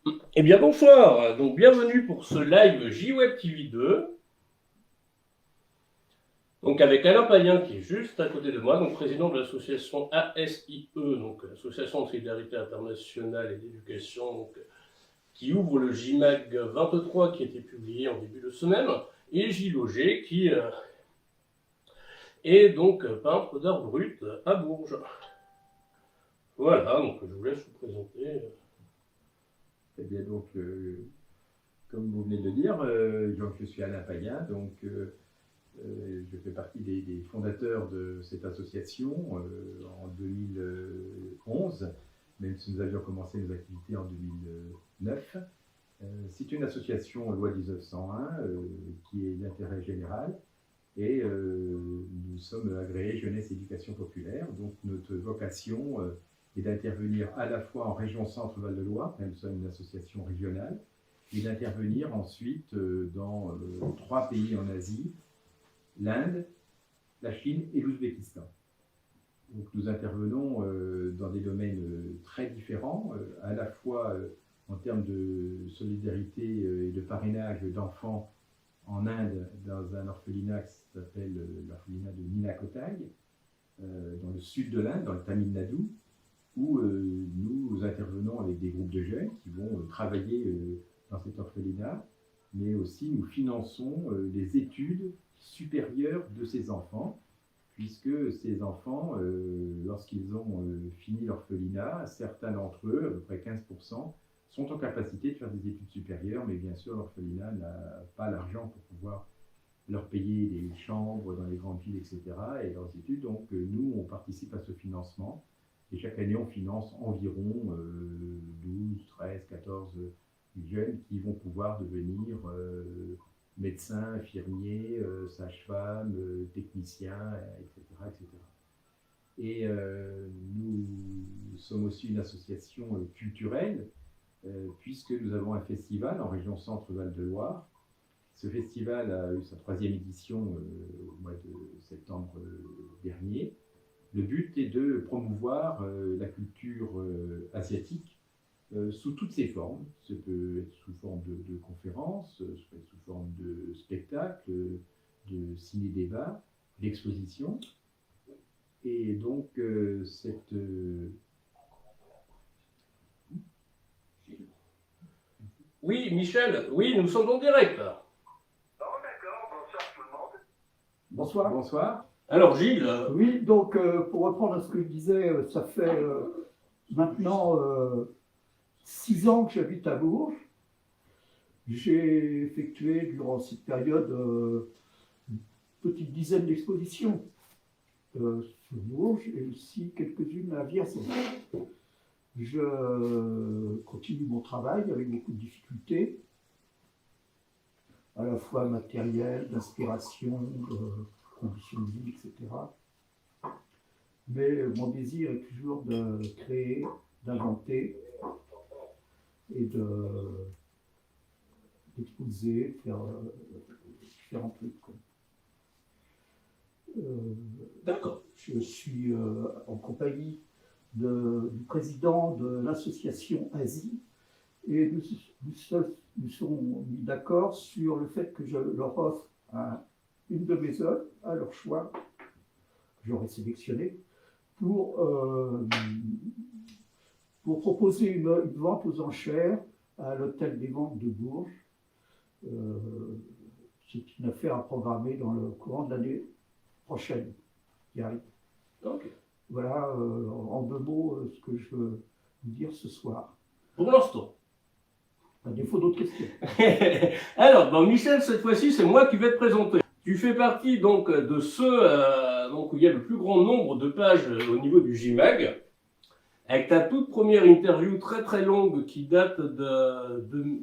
Eh bien bonsoir, donc bienvenue pour ce live JWeb TV 2. Donc avec Alain Payen qui est juste à côté de moi, donc président de l'association ASIE, donc Association de Solidarité Internationale et d'Éducation, donc, qui ouvre le JMAG 23 qui a été publié en début de semaine, et Gilles Auger qui est donc peintre d'art brut à Bourges. Voilà, donc je vous laisse vous présenter. Eh bien, donc, comme vous venez de le dire, donc, je suis Alain Payen, donc je fais partie des fondateurs de cette association en 2011, même si nous avions commencé nos activités en 2009. C'est une association loi 1901 qui est d'intérêt général et nous sommes agréés Jeunesse Éducation Populaire. Donc notre vocation est d'intervenir à la fois en région Centre-Val de Loire, nous sommes une association régionale, et d'intervenir ensuite dans 3 pays en Asie, l'Inde, la Chine et l'Ouzbékistan. Donc nous intervenons dans des domaines très différents, à la fois en termes de solidarité et de parrainage d'enfants en Inde, dans un orphelinat qui s'appelle l'orphelinat de Ninakotai, dans le sud de l'Inde, dans le Tamil Nadu, où nous intervenons avec des groupes de jeunes qui vont travailler dans cet orphelinat, mais aussi nous finançons les études supérieures de ces enfants, puisque ces enfants, lorsqu'ils ont fini l'orphelinat, certains d'entre eux, à peu près 15%, sont en capacité de faire des études supérieures, mais bien sûr l'orphelinat n'a pas l'argent pour pouvoir leur payer des chambres dans les grandes villes, etc. et leurs études. Donc nous, on participe à ce financement. Et chaque année, on finance environ 12, 13, 14 jeunes qui vont pouvoir devenir médecins, infirmiers, sages-femmes, techniciens, etc., etc. Et nous sommes aussi une association culturelle, puisque nous avons un festival en région Centre-Val de Loire. Ce festival a eu sa 3e édition au mois de septembre dernier. Le but est de promouvoir la culture asiatique sous toutes ses formes. Ça peut être sous forme de conférences, ça peut être sous forme de spectacles, de ciné-débat, d'expositions. Et donc cette... Oui, Michel, oui, nous sommes en direct. Bon, d'accord, bonsoir tout le monde. Bonsoir. Bonsoir. Alors Gilles. Oui, donc pour reprendre ce que je disais, ça fait maintenant 6 ans que j'habite à Bourges. J'ai effectué durant cette période une petite dizaine d'expositions sur Bourges et aussi quelques-unes à Vierzon. Je continue mon travail avec beaucoup de difficultés, à la fois matérielles, d'inspiration, conditions de vie, etc. Mais mon désir est toujours de créer, d'inventer et d'exposer, faire différents trucs. D'accord. Je suis en compagnie du président de l'association Asie et nous sommes mis d'accord sur le fait que je leur offre une de mes œuvres à leur choix, que j'aurais sélectionné, pour proposer une vente aux enchères à l'hôtel des ventes de Bourges. C'est une affaire à programmer dans le courant de l'année prochaine qui arrive. Okay. Voilà en 2 mots ce que je veux vous dire ce soir. Pour l'instant. À défaut d'autres questions. Alors, bon, Michel, cette fois-ci, c'est moi qui vais te présenter. Tu fais partie donc de ceux donc, où il y a le plus grand nombre de pages au niveau du JMAG, avec ta toute première interview très très longue qui date de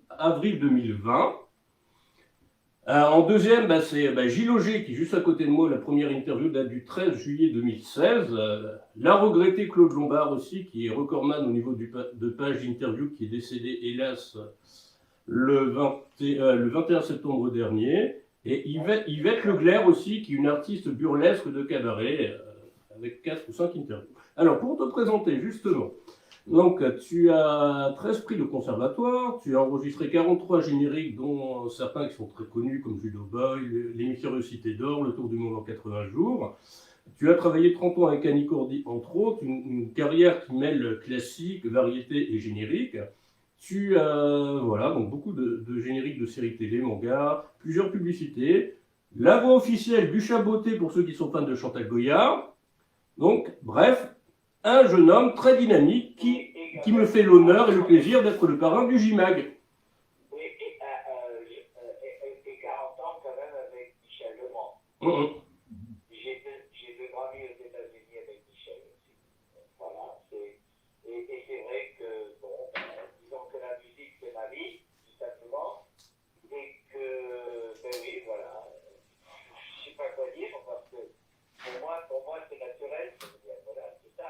avril 2020. En deuxième, c'est Gilles Auger qui est juste à côté de moi. La première interview date du 13 juillet 2016. La regrettée Claude Lombard aussi, qui est recordman au niveau de pages d'interview, qui est décédé hélas le 21 septembre dernier. Et Yvette Leglaire aussi, qui est une artiste burlesque de cabaret, avec 4 ou 5 interviews. Alors, pour te présenter justement, Donc, tu as 13 prix de conservatoire, tu as enregistré 43 génériques, dont certains qui sont très connus, comme Judo Boy, Les Mystérieuses Cités d'Or, Le Tour du Monde en 80 jours. Tu as travaillé 30 ans avec Annie Cordy, entre autres, une carrière qui mêle classique, variété et générique. Tu as, voilà, donc beaucoup de génériques de séries télé, manga, plusieurs publicités. La voix officielle du Chaboté pour ceux qui sont fans de Chantal Goya. Donc, bref, un jeune homme très dynamique qui me fait l'honneur et le plaisir d'être le parrain du JMAG. Et 40 ans quand même avec Michel Legrand. J'ai deux grands amis aux États-Unis avec Michel aussi. Voilà, et c'est vrai que, bon, disons que la musique c'est ma vie, tout simplement, et que, ben oui, voilà, je sais pas quoi dire, parce que pour moi c'est naturel, je veux dire, voilà, c'est ça.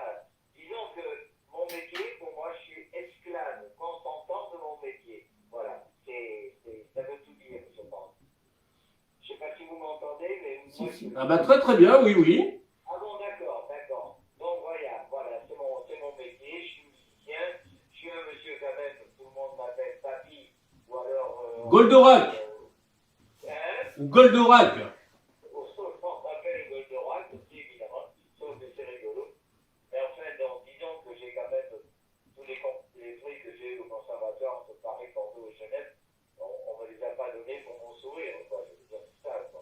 Disons que mon métier, pour moi, je suis esclave consentant de mon métier. Voilà, ça veut tout dire, je pense. Je sais pas si vous m'entendez, mais moi, Ah bah très très bien, oui, oui. Ah bon, d'accord, d'accord. Donc voilà, c'est mon métier, je suis musicien, je suis un monsieur quand même, tout le monde m'appelle Papy, ou alors... Goldorak Hein? ou Goldorak. On m'appelle Goldorak aussi, évidemment, sauf que c'est rigolo. Mais enfin, donc, disons que j'ai quand même tous les prix que j'ai eu au conservatoire entre Paris, Bordeaux et Genève, on me les a pas donnés pour mon sourire, quoi, je veux dire, c'est ça, quoi.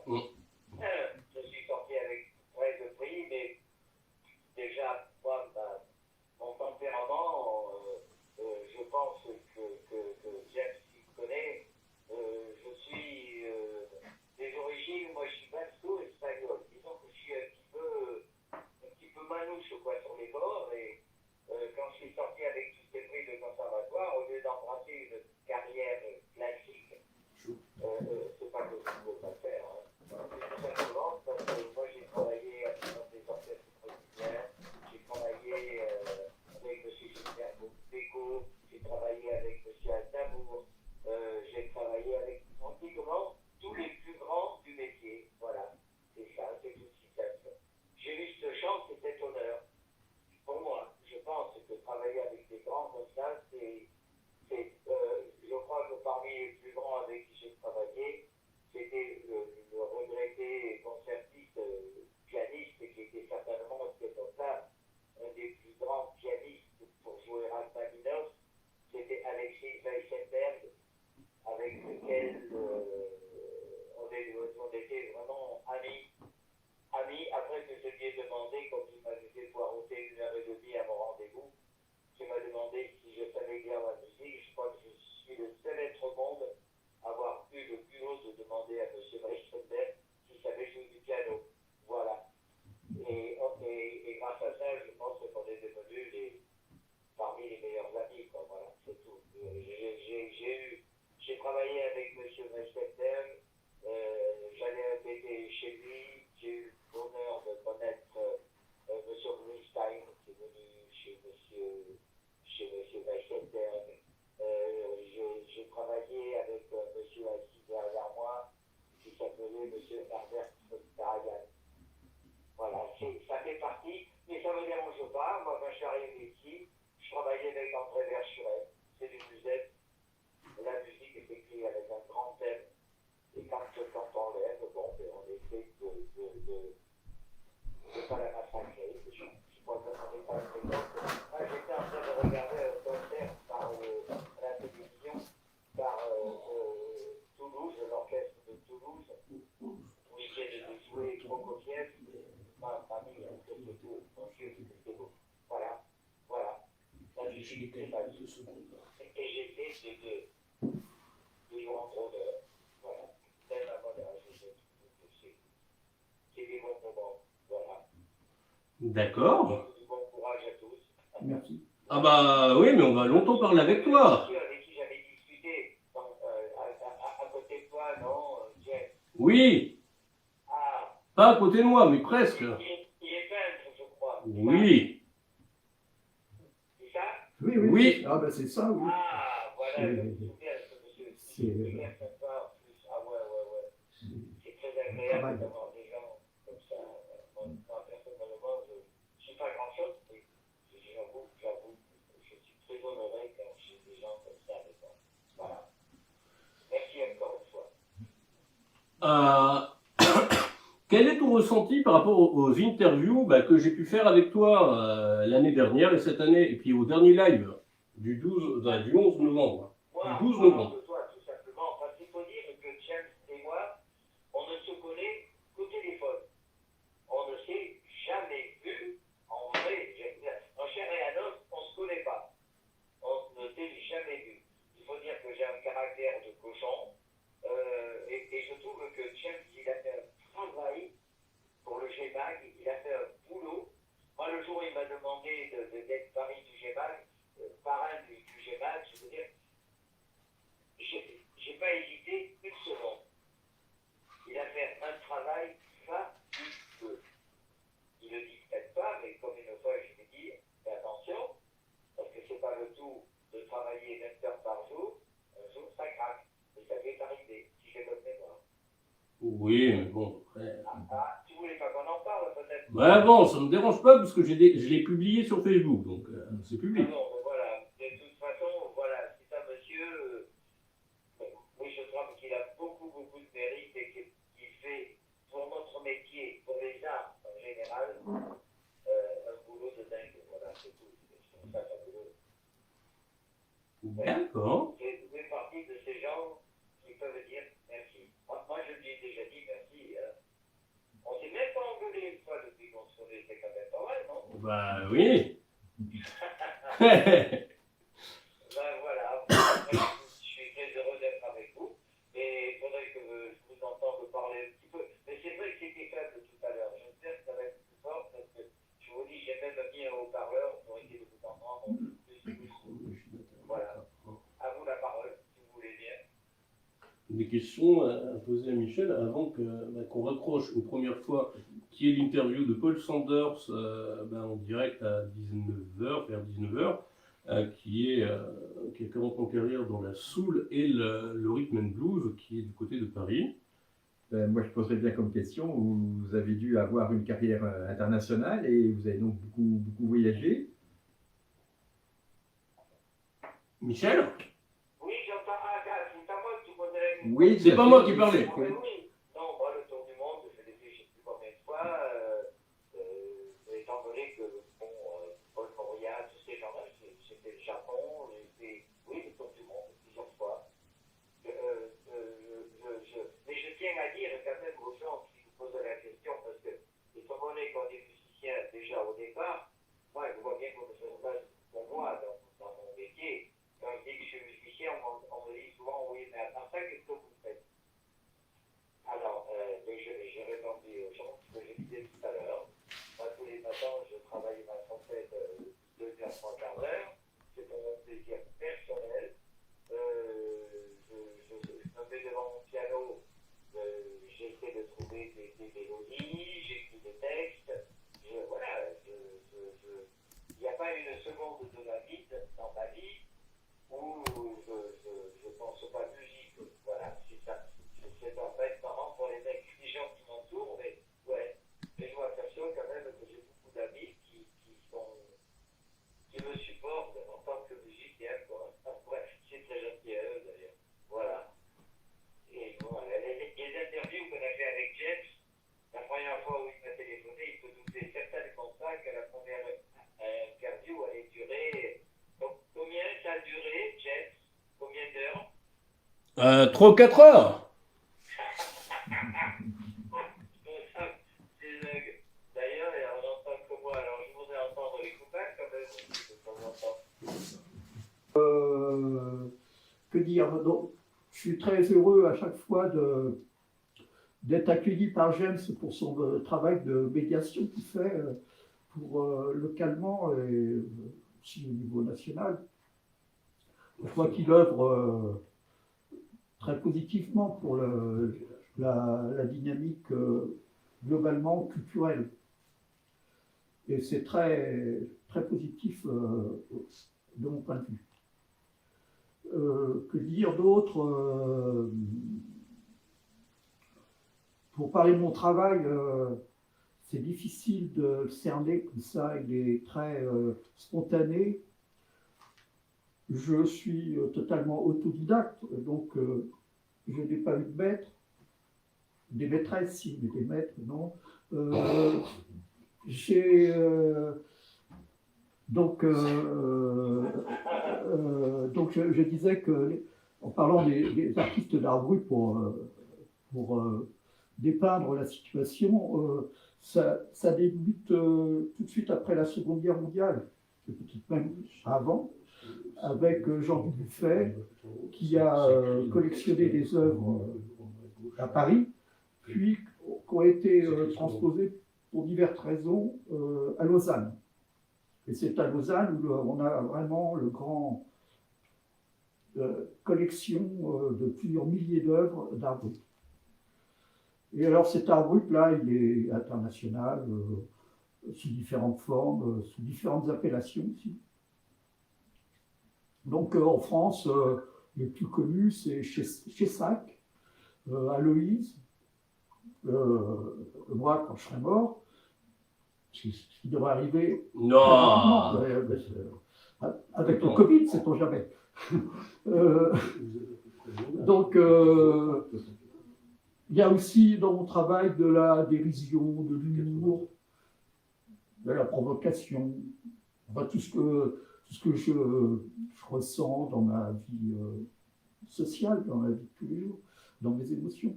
Je suis sorti avec 13 prix, mais déjà, moi, mon tempérament, je pense que James s'y connaît. Je suis des origines, moi je suis basco-espagnol. Disons que je suis un petit peu manouche quoi, sur les bords. Et quand je suis sorti avec tous ces prix de conservatoire, au lieu d'embrasser une carrière classique, c'est pas que je ne veux pas le faire. Hein. Tout simplement parce que moi j'ai travaillé dans des orchestres brésiliens, j'ai travaillé avec M. Gilbert Bécaud, j'ai travaillé avec M. Aznavour, j'ai travaillé avec pratiquement tous les plus grands du métier. Voilà, c'est ça, c'est tout ce qui simple. J'ai eu cette chance et cet honneur. Pour moi, je pense que travailler avec des grands comme ça, je crois que parmi les plus grands avec qui j'ai travaillé, c'était le regretté concertiste pianiste qui était certainement à cette époque-là un des plus grands pianistes pour jouer Rachmaninoff, c'était Alexis Weissenberg, avec lequel on était vraiment amis. Après que je lui ai demandé, comme il m'avait fait poireauter 1h30 à mon rendez-vous, qui m'a demandé si je savais lire la musique. Je crois que je suis le seul être au monde à avoir eu le culot de demander à M. Weissenberg s'il savait jouer du piano. Voilà. Et grâce à ça, je pense qu'on est devenus parmi les meilleurs amis. Quoi. Voilà, c'est tout. J'ai travaillé avec M. Weissenberg. J'allais un été chez lui. J'ai eu l'honneur de connaître M. Greenstein, qui est venu chez M. Weissenberg. J'ai travaillé avec M. assis derrière moi, qui s'appelait M. Herbert Karajan. Voilà, ça fait partie, mais ça ne me dérange pas. Moi, quand je suis arrivé ici, je travaillais avec André Verschuren, c'est du musette. La musique est écrite avec un grand thème. Et quand on lève, bon, on essaie de pas la massacrer. Je crois qu'on n'en est pas très compte. J'étais en train de regarder un concert à la télévision par Toulouse, l'orchestre de Toulouse, où ils viennent de jouer Prokofiev. Famille, c'est tout. C'est beau. Voilà. La musique, c'est pas du tout. Et j'essaie de lui rendre honneur. Voilà. Même à mon âge, c'est des bons moments. Voilà. D'accord. Bon courage à tous. Merci. Ah bah oui, mais on va longtemps parler avec toi. Avec qui j'avais discuté à côté de toi, non, Jeff? Oui, Ah, pas à côté de moi, mais presque. il est peintre, je crois. Oui, C'est ça? Oui, oui. Oui. Ah ben c'est ça, oui. Ah, voilà, C'est- je me souviens, ce monsieur. c'est- Il est sympa en plus. Ah ouais. C'est très agréable Travail. d'avoir des gens comme ça. Moi, personnellement, je ne suis pas grand-chose, mais j'avoue, je suis quel est ton ressenti par rapport aux interviews que j'ai pu faire avec toi l'année dernière et cette année, et puis au dernier live du 11 novembre. Moi, Du 12 en novembre. parlant de toi, tout simplement, parce qu'il faut dire que James et moi, on ne se connaît qu'au téléphone. On ne s'est jamais vu en vrai. En chair et en os, on ne se connaît pas. On ne s'est jamais vu. Il faut dire que j'ai un caractère de cochon. Et je trouve que James, il a fait un travail pour le GMAG, il a fait un boulot. Moi, le jour où il m'a demandé d'être parmi du GMAG, parrain du GMAG, je veux dire, j'ai pas hésité une seconde. Il a fait un travail fabuleux. Il le dit peut-être pas, mais comme une fois je lui dis, fais attention, parce que c'est pas le tout de travailler 20 heures par jour, un jour ça craque. Et ça peut arriver, si j'ai bonne mémoire. Oui, mais bon, après. Tu voulais pas qu'on en parle peut-être? Ouais, bon, ça me dérange pas parce que je l'ai publié sur Facebook, donc c'est public. Ah non, mais voilà. De toute façon, voilà, c'est un monsieur. Oui, je trouve qu'il a beaucoup de mérite et qu'il fait pour notre métier, pour les arts en général, un boulot de dingue. Voilà, c'est tout. Je trouve ça fabuleux. D'accord. Vous faites partie de ces gens qui peuvent dire merci. Moi je lui ai déjà dit merci. On s'est même pas engueulé une fois depuis qu'on se connaît, c'est quand même pas mal, non? Bah oui. Ben voilà, je suis très heureux d'être avec vous. Et il faudrait que je vous entende parler un petit peu. Mais c'est vrai que c'était faible tout à l'heure. J'espère que ça va être plus fort parce que je vous dis, j'ai même mis un haut-parleur pour essayer de vous entendre plus. Voilà. À vous la parole, si vous voulez bien. Des questions à poser à Michel avant qu'on raccroche une première fois, qui est l'interview de Paul Sanders en direct à 19h, vers 19h, qui a 40 ans de carrière dans la soul et le rhythm and blues, qui est du côté de Paris. Moi, je poserais bien comme question, vous avez dû avoir une carrière internationale et vous avez donc beaucoup voyagé. Michel? Oui, j'entends. Ah, c'est à moi que tu posais la question. Oui, C'est pas moi qui parlais. Ah, mais oui. Non, moi, le tour du monde, je l'ai fait je ne sais plus combien de fois. Étant donné que, bon, Paul Moria, tous ces gens-là, j'ai fait le Japon, j'ai fait, oui, le tour du monde plusieurs fois. Mais je tiens à dire quand même aux gens qui vous posent la question, parce que, étant donné qu'on est musicien déjà au départ, moi, je vois bien comment ça se passe pour moi dans mon métier. Quand je dis que je suis musicien, on me dit souvent, oui, mais attends ça, qu'est-ce que vous faites? Alors, j'ai répondu aux gens, ce que je disais tout à l'heure. Moi, tous les matins, je travaille ma trompette 2 heures, 3 quarts d'heure. C'est pour mon plaisir personnel. Je me mets devant mon piano, j'essaie de trouver des mélodies, j'écris des textes. Voilà, il n'y a pas une seconde de ma vie, dans ma vie, où je pense pas musique. Voilà, c'est ça. C'est en fait marrant pour les gens qui m'entourent, mais ouais. Mais je m'aperçois quand même que j'ai beaucoup d'amis qui me supportent en tant que musicien, quoi. Ouais, c'est très gentil à eux d'ailleurs. Voilà. Et bon, les interviews qu'on a fait avec James, la première fois où il m'a téléphoné, il se doutait certainement pas que la première interview allait durer. Donc, combien ça a duré, James? Combien d'heures? 3 ou 4 heures. D'ailleurs, on n'entend que moi, alors je voudrais entendre les copains quand même aussi de temps en temps. Que dire? Donc, je suis très heureux à chaque fois d'être accueilli par James pour son travail de médiation qu'il fait localement et aussi au niveau national. Je crois qu'il œuvre très positivement pour la dynamique globalement culturelle. Et c'est très, très positif de mon point de vue. Que dire d'autre? Pour parler de mon travail, c'est difficile de le cerner comme ça, il est très spontané. Je suis totalement autodidacte, donc je n'ai pas eu de maître. des maîtresses, si, mais des maîtres, non. J'ai donc je disais que, en parlant des artistes d'art brut pour dépeindre la situation, ça débute tout de suite après la Seconde Guerre mondiale, peut-être même avant, avec Jean Dubuffet, qui a collectionné des œuvres à Paris, puis qui ont été transposées pour diverses raisons à Lausanne. Et c'est à Lausanne où on a vraiment le grand collection de plusieurs milliers d'œuvres d'art brut. Et alors cet art brut-là, il est international, sous différentes formes, sous différentes appellations aussi. Donc en France, le plus connu, c'est Chessac, Aloïse, moi quand je serai mort, ce qui devrait arriver Non. avec le Covid, sait-on jamais. Donc il y a aussi dans mon travail de la dérision, de l'humour, de la provocation, enfin, tout ce que je ressens dans ma vie sociale, dans la vie de tous les jours, dans mes émotions.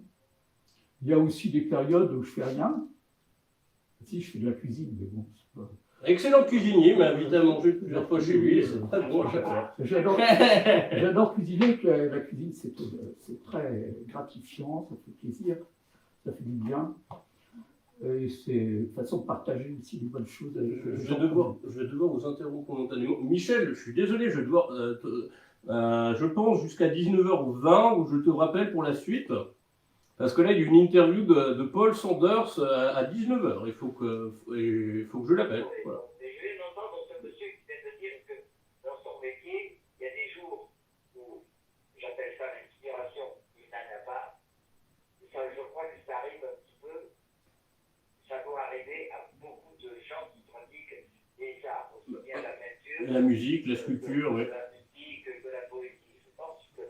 Il y a aussi des périodes où je fais rien. Si, je fais de la cuisine, mais bon, c'est pas... Excellent cuisinier, m'a invité à manger plusieurs fois chez lui, c'est très bon à chaque fois. J'adore cuisiner, la cuisine c'est très gratifiant, ça fait plaisir, ça fait du bien. Et c'est une façon de partager aussi des bonnes choses avec Je vais devoir vous interrompre momentanément. Michel, je suis désolé, je vais devoir, je pense, jusqu'à 19h20 où je te rappelle pour la suite. Parce que là, il y a une interview de Paul Sanders à 19h. Il faut que je l'appelle. Voilà. Et je viens d'entendre ce monsieur qui vient de dire que dans son métier, il y a des jours où, j'appelle ça l'inspiration, il n'en a pas. Ça, je crois que ça arrive un petit peu, ça doit arriver à beaucoup de gens qui pratiquent des arts, aussi bien la peinture, La musique, la sculpture, oui. la musique, que la poésie. Je pense que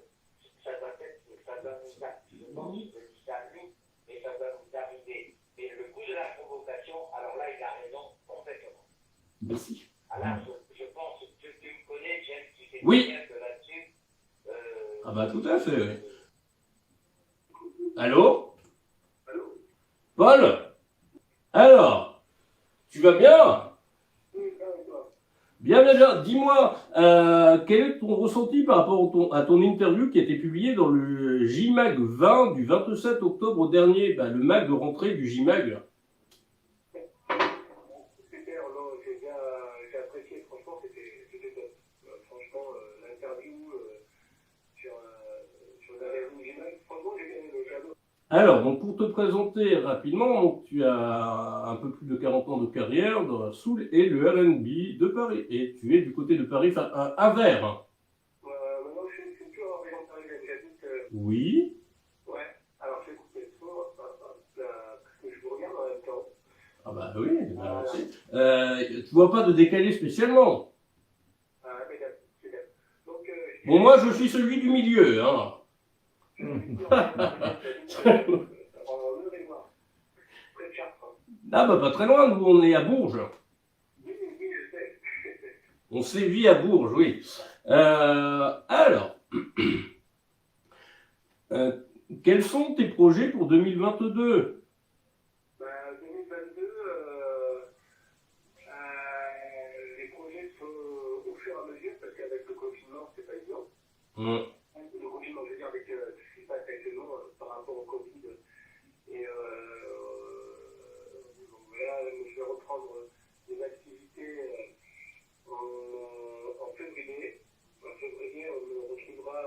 ça doit nous je pense que mais ça va nous arriver. Et le coup de la provocation, alors là, il a raison complètement. Merci. Alors, je pense que tu me connais, James, tu sais Oui. bien que là-dessus. Ah bah tout à fait, oui. Allô? Allô? Paul? Alors, tu vas bien? Oui, ça va, toi. Bien, bien, bien. Dis-moi, quel est ton ressenti par rapport à ton interview qui a été publiée dans le JMAG 20 du 27 octobre dernier, le mag de rentrée du JMAG? Super, non, j'ai apprécié, franchement, c'était top. Franchement, l'interview sur la raison du JMAG, franchement, j'ai bien aimé, j'adore. Alors, donc pour te présenter rapidement, donc, tu as un peu plus de 40 ans de carrière dans la soul et le R&B de Paris. Et tu es du côté de Paris, enfin, à Vers. Maintenant, je suis plus en région parisienne, j'habite. Oui. Ouais, alors j'écoute les sons, parce que je vous regarde en même temps. Ah bah oui, tu vois pas de décalé spécialement. Ah, peut-être. Donc, Bon, moi, je suis celui du milieu, hein. Ah bah pas très loin, nous on est à Bourges. Oui, je sais. On sévit à Bourges, oui. Alors, quels sont tes projets pour 2022? 2022, les projets sont au fur et à mesure, parce qu'avec le confinement, c'est pas évident. Le confinement, je veux dire, avec ce qui se passe actuellement par rapport au Covid. Et donc voilà, je vais reprendre des activités en février. En février, on me retrouvera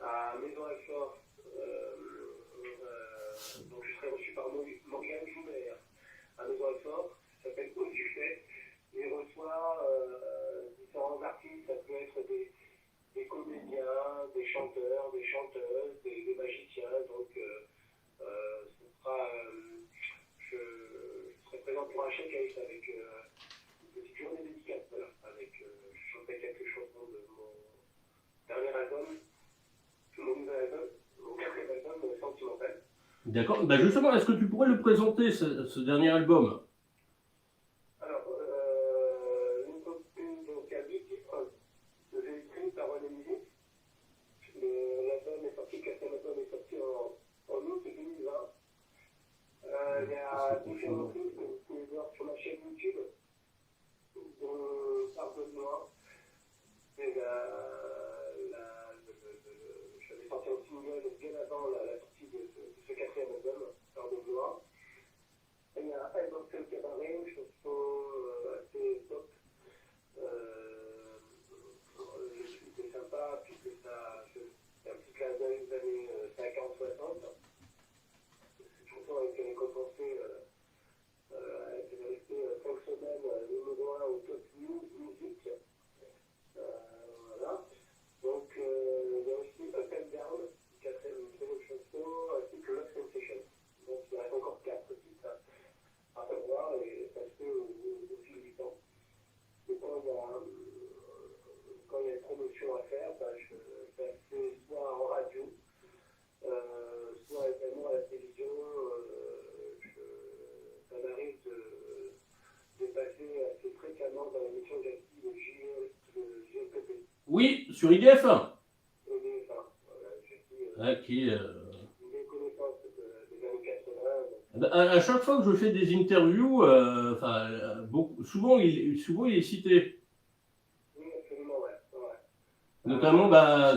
à Maison Alfort. Donc je serai reçu par Morgane Joubert à Maison Alfort. Ça s'appelle Au Succès. Et reçoit différents artistes. Ça peut être des comédiens, des chanteurs, des chanteuses, des magiciens. Donc ce sera, je serai présent pour un showcase avec une petite journée dédicace. Voilà, avec, je chanterai quelques chansons de mon dernier album, mon nouvel album, mon quatrième album, Sentimental. D'accord. Bah justement, est-ce que tu pourrais le présenter, ce dernier album? Alors, l'utopie, donc il y a 2 titres que j'ai écrits par René Musique. L'album est sorti, le 4e album est sorti en août 2020. Il y a différents clips que vous pouvez voir sur ma chaîne YouTube, dont Pardonne-moi. Et j'avais sorti un single bien avant la sortie de ce 4e album, Pardonne-moi. Et il y a Un morceau cabaret, une chanson assez pop. C'était sympa, puisque c'est un petit clin d'œil des années 50-60. C'est une chanson avec une compensée, elle est restée 5 semaines numéro 1 au top musique. Voilà. Donc, il y a aussi Up and Down, une très bonne chanson, ainsi que Love Sensation. Donc, il reste encore 4 titres à revoir et passer au fil du temps. Et quand il y a une promotion à faire, je passe soit en radio, soit également à la télévision. Ça m'arrive de passer assez fréquemment dans l'émission d'active de JLPP. Oui, sur IDF1. Voilà, Qui des connaissances des années 80. à chaque fois que je fais des interviews, souvent il est cité. Oui, absolument, ouais. Notamment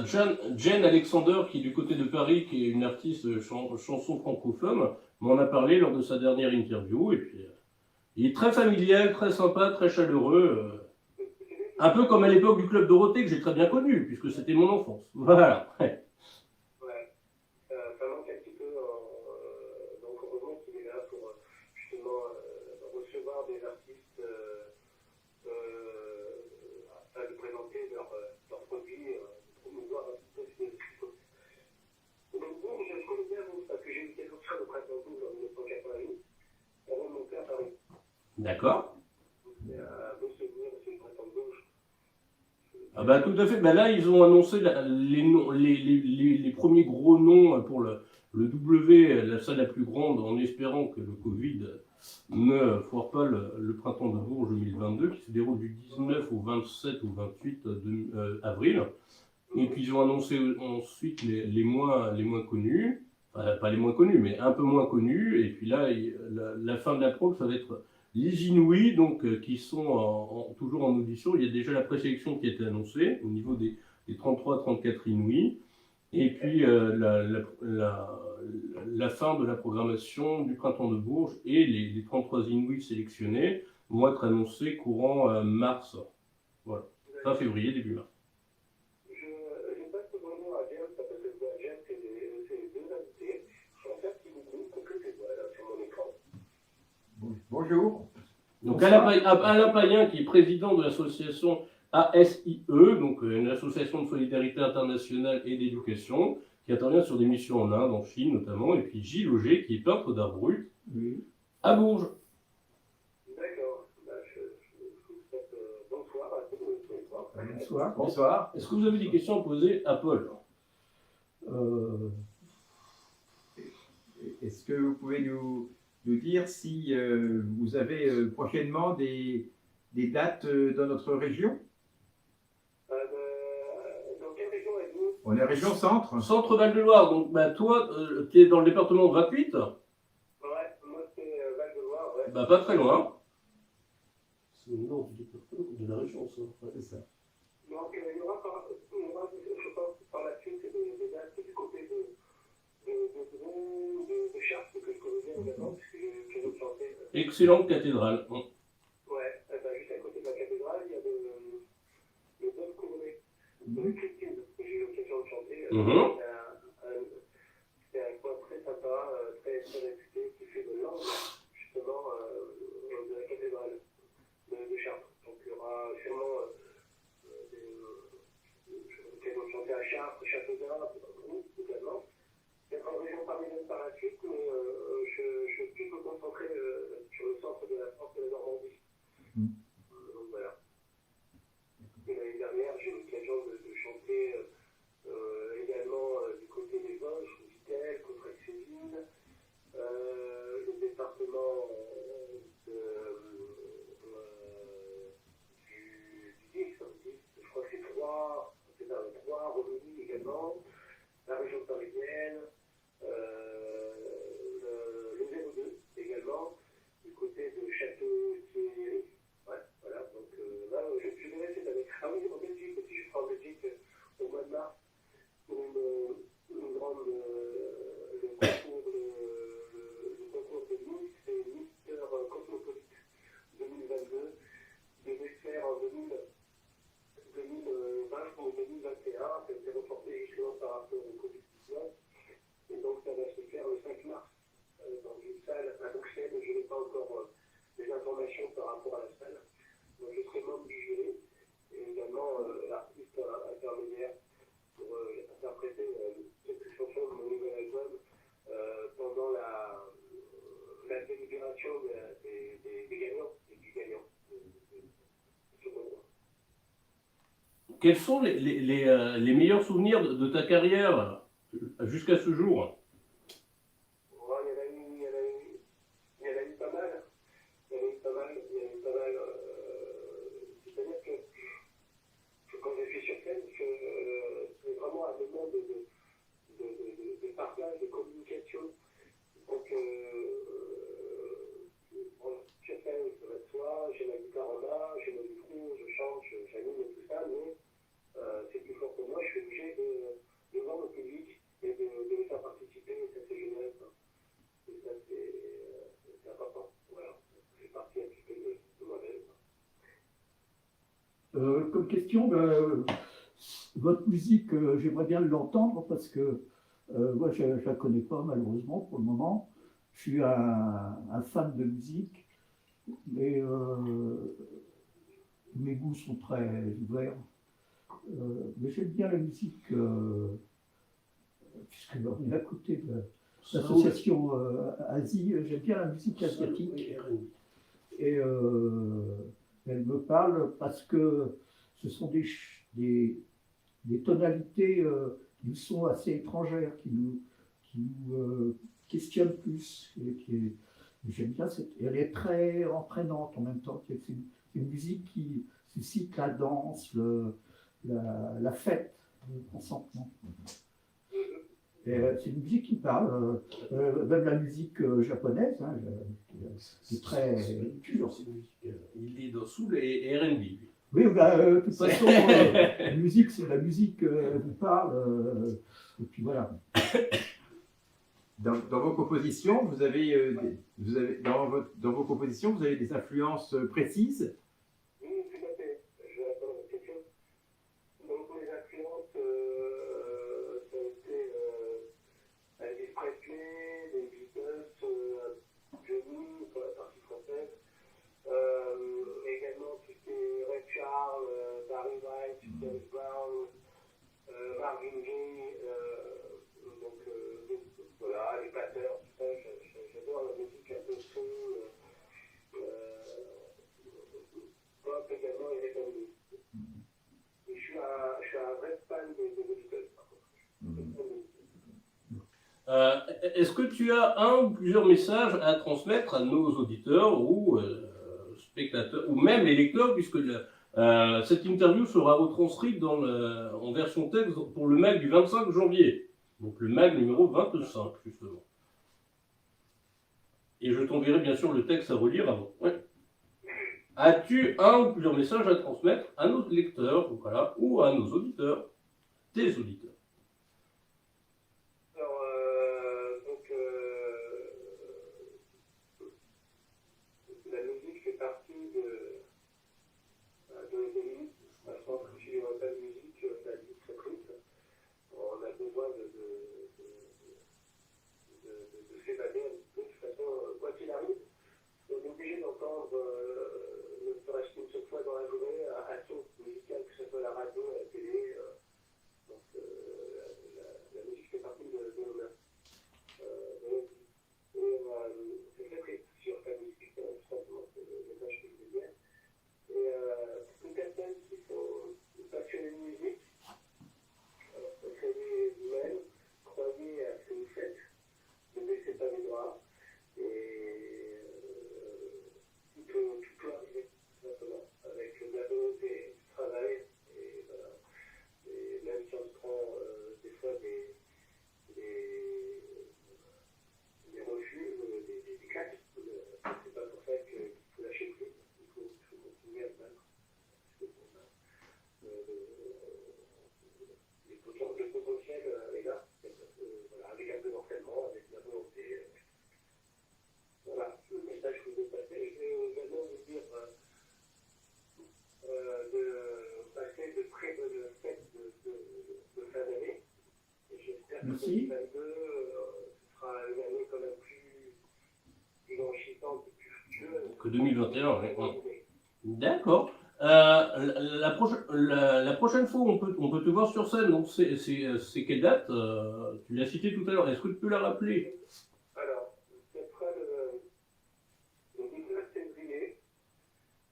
Jen Alexander, qui est du côté de Paris, qui est une artiste chanson francophone, m'en a parlé lors de sa dernière interview. Et puis, il est très familial, très sympa, très chaleureux. Un peu comme à l'époque du Club Dorothée, que j'ai très bien connu, puisque c'était mon enfance. Voilà. Ouais. Ça manque un petit peu, donc heureusement qu'il est là pour justement recevoir des artistes afin de présenter leurs produits, promouvoir un petit peu ce qu'il faut. Donc bon, je connais bien vous, parce que j'ai eu quelques fois de printemps 12 en 1988, avant de monter à Paris. D'accord. C'est un beau souvenir, c'est le printemps 12. Ah bah tout à fait. Bah là, ils ont annoncé les premiers gros noms pour le W, la salle la plus grande, en espérant que le Covid ne foire pas le printemps de Bourges 2022, qui se déroule du 19 au 27 ou 28 avril. Et puis ils ont annoncé ensuite les moins connus, enfin, pas les moins connus, mais un peu moins connus. Et puis là, la fin de la prog, ça va être les Inouïs, donc, qui sont toujours en audition. Il y a déjà la présélection qui a été annoncée au niveau des 33-34 Inouïs. Et puis la fin de la programmation du printemps de Bourges et les 33 Inouïs sélectionnés vont être annoncés courant mars. Voilà, fin février, début mars. Je passe le bonjour à James, parce que James, c'est les 2 invités. Je vais en faire un petit coucou, complétez-moi là sur mon écran. Bonjour. Donc Alain Payen, qui est président de l'association ASIE, donc une association de solidarité internationale et d'éducation, qui intervient sur des missions en Inde, en Chine notamment, et puis Gilles Auger, qui est peintre d'art brut à Bourges. D'accord. Je vous souhaite bonsoir à tous. Bonsoir. Bonsoir. Est-ce que vous avez des questions à poser à Paul? Est-ce que vous pouvez nous dire si vous avez prochainement des dates dans notre région? Dans quelle région êtes-vous? On est région centre. Centre Val-de-Loire, donc toi, tu es dans le département de 28? Ouais, moi c'est Val-de-Loire, ouais. Bah pas très loin. C'est le nom du département, de la région, ça. Ouais, c'est ça. Donc il y aura, je pense, par la suite des dates du côté de Chartres, que je connais bien également, puisque j'ai d'autres chanté. Excellente cathédrale. Ouais, juste à côté de la cathédrale, il y a le Dôme couronné de Christine, que j'ai eu l'occasion de chanter. C'est un coin très sympa, très réputé, qui fait de l'angle, justement, de la cathédrale de Chartres. Donc il y aura sûrement l'occasion de chanter à Chartres, Châteaudun, Roux également. Peut-être en région parisienne par la suite, mais je suis plus me concentrer sur le centre de la France et de la Normandie. Donc voilà. Et l'année dernière, j'ai eu l'occasion de chanter également quels sont les meilleurs souvenirs de ta carrière jusqu'à ce jour? Bon, il y en a eu pas mal. Il y en a eu pas mal. C'est-à-dire que quand je suis sur scène, c'est vraiment un moment de partage, de communication. Donc, bon, sur scène, je m'assois, j'ai ma guitare en main, j'ai mon micro, je chante, j'anime et tout ça, mais c'est plus fort que moi, je suis obligé de voir le public et de les faire participer, et ça c'est génial. Ça. Et ça c'est important. Voilà, j'ai parti un petit peu de moi-même. Comme question, votre musique, j'aimerais bien l'entendre parce que moi, je ne la connais pas malheureusement pour le moment. Je suis un fan de musique, mais mes goûts sont très ouverts. Mais j'aime bien la musique, puisqu'on est à côté de l'association Asie, j'aime bien la musique asiatique. Et elle me parle parce que ce sont des tonalités qui sont assez étrangères, qui nous questionnent plus. J'aime bien elle est très entraînante en même temps. C'est une musique qui suscite la danse, la fête, le consentement. C'est une musique qui me parle, même la musique japonaise, hein, c'est très pur. Il est dans soul et R&B. Oui, de toute façon, la musique, c'est la musique qui vous parle, et puis voilà. Dans vos compositions, vous avez dans vos compositions, vous avez des influences précises? Oui, tout à fait. Je vais répondre à votre question. Donc, les influences, ça a été Elvis Presley, les Beatles, Johnny, pour la partie française. Également tout ce qui est Ray Charles, Barry White, James Brown, Marvin Gaye, donc voilà, les batteurs, tout ça, j'adore la musique un peu soul, pop également et rhythm. Et je suis un vrai fan des Beatles, par contre. Est-ce que tu as un ou plusieurs messages à transmettre à nos auditeurs ou spectateurs, ou même les lecteurs, puisque cette interview sera retranscrite en version texte pour le MAG du 25 janvier, donc le MAG numéro 25, justement. Et je t'enverrai bien sûr le texte à relire avant. Ouais. As-tu un ou plusieurs messages à transmettre à nos lecteurs, voilà, ou à nos auditeurs, tes auditeurs? La musique fait partie de l'économie. Je pense que si on n'a pas de musique, la vie serait triste. On a besoin de s'évader un petit peu. De toute façon, quoi qu'il arrive, on est obligé d'entendre, ne serait-ce qu'une seule fois dans la journée, un son musical, que ce soit la radio, la télé. Donc, la musique fait partie de nos mœurs. C'est très triste sur la musique, tout simplement, c'est le message que je veux dire. Et pour les personnes qui sont passionnées de musique, essayez vous-même, croyez à ce que vous faites, ne baissez pas les bras, et tout peut arriver, tout simplement, avec de la volonté, du travail, et voilà. Et même si on se prend des fois des refus, des claques, c'est pas pour ça qu'il faut lâcher prise, il faut continuer à se battre. Le potentiel est là, voilà, avec un peu d'entraînement, avec la volonté. Voilà, le message que je veux passer. Je vais également vous dire de passer de très bonnes fêtes de fin d'année. J'espère que 2022 sera une année quand même plus enrichissante et plus fructueuse que 2021, oui. D'accord. La prochaine fois où on peut te voir sur scène, donc c'est quelle date? Tu l'as cité tout à l'heure, est-ce que tu peux la rappeler? Alors, ce sera le 19 février.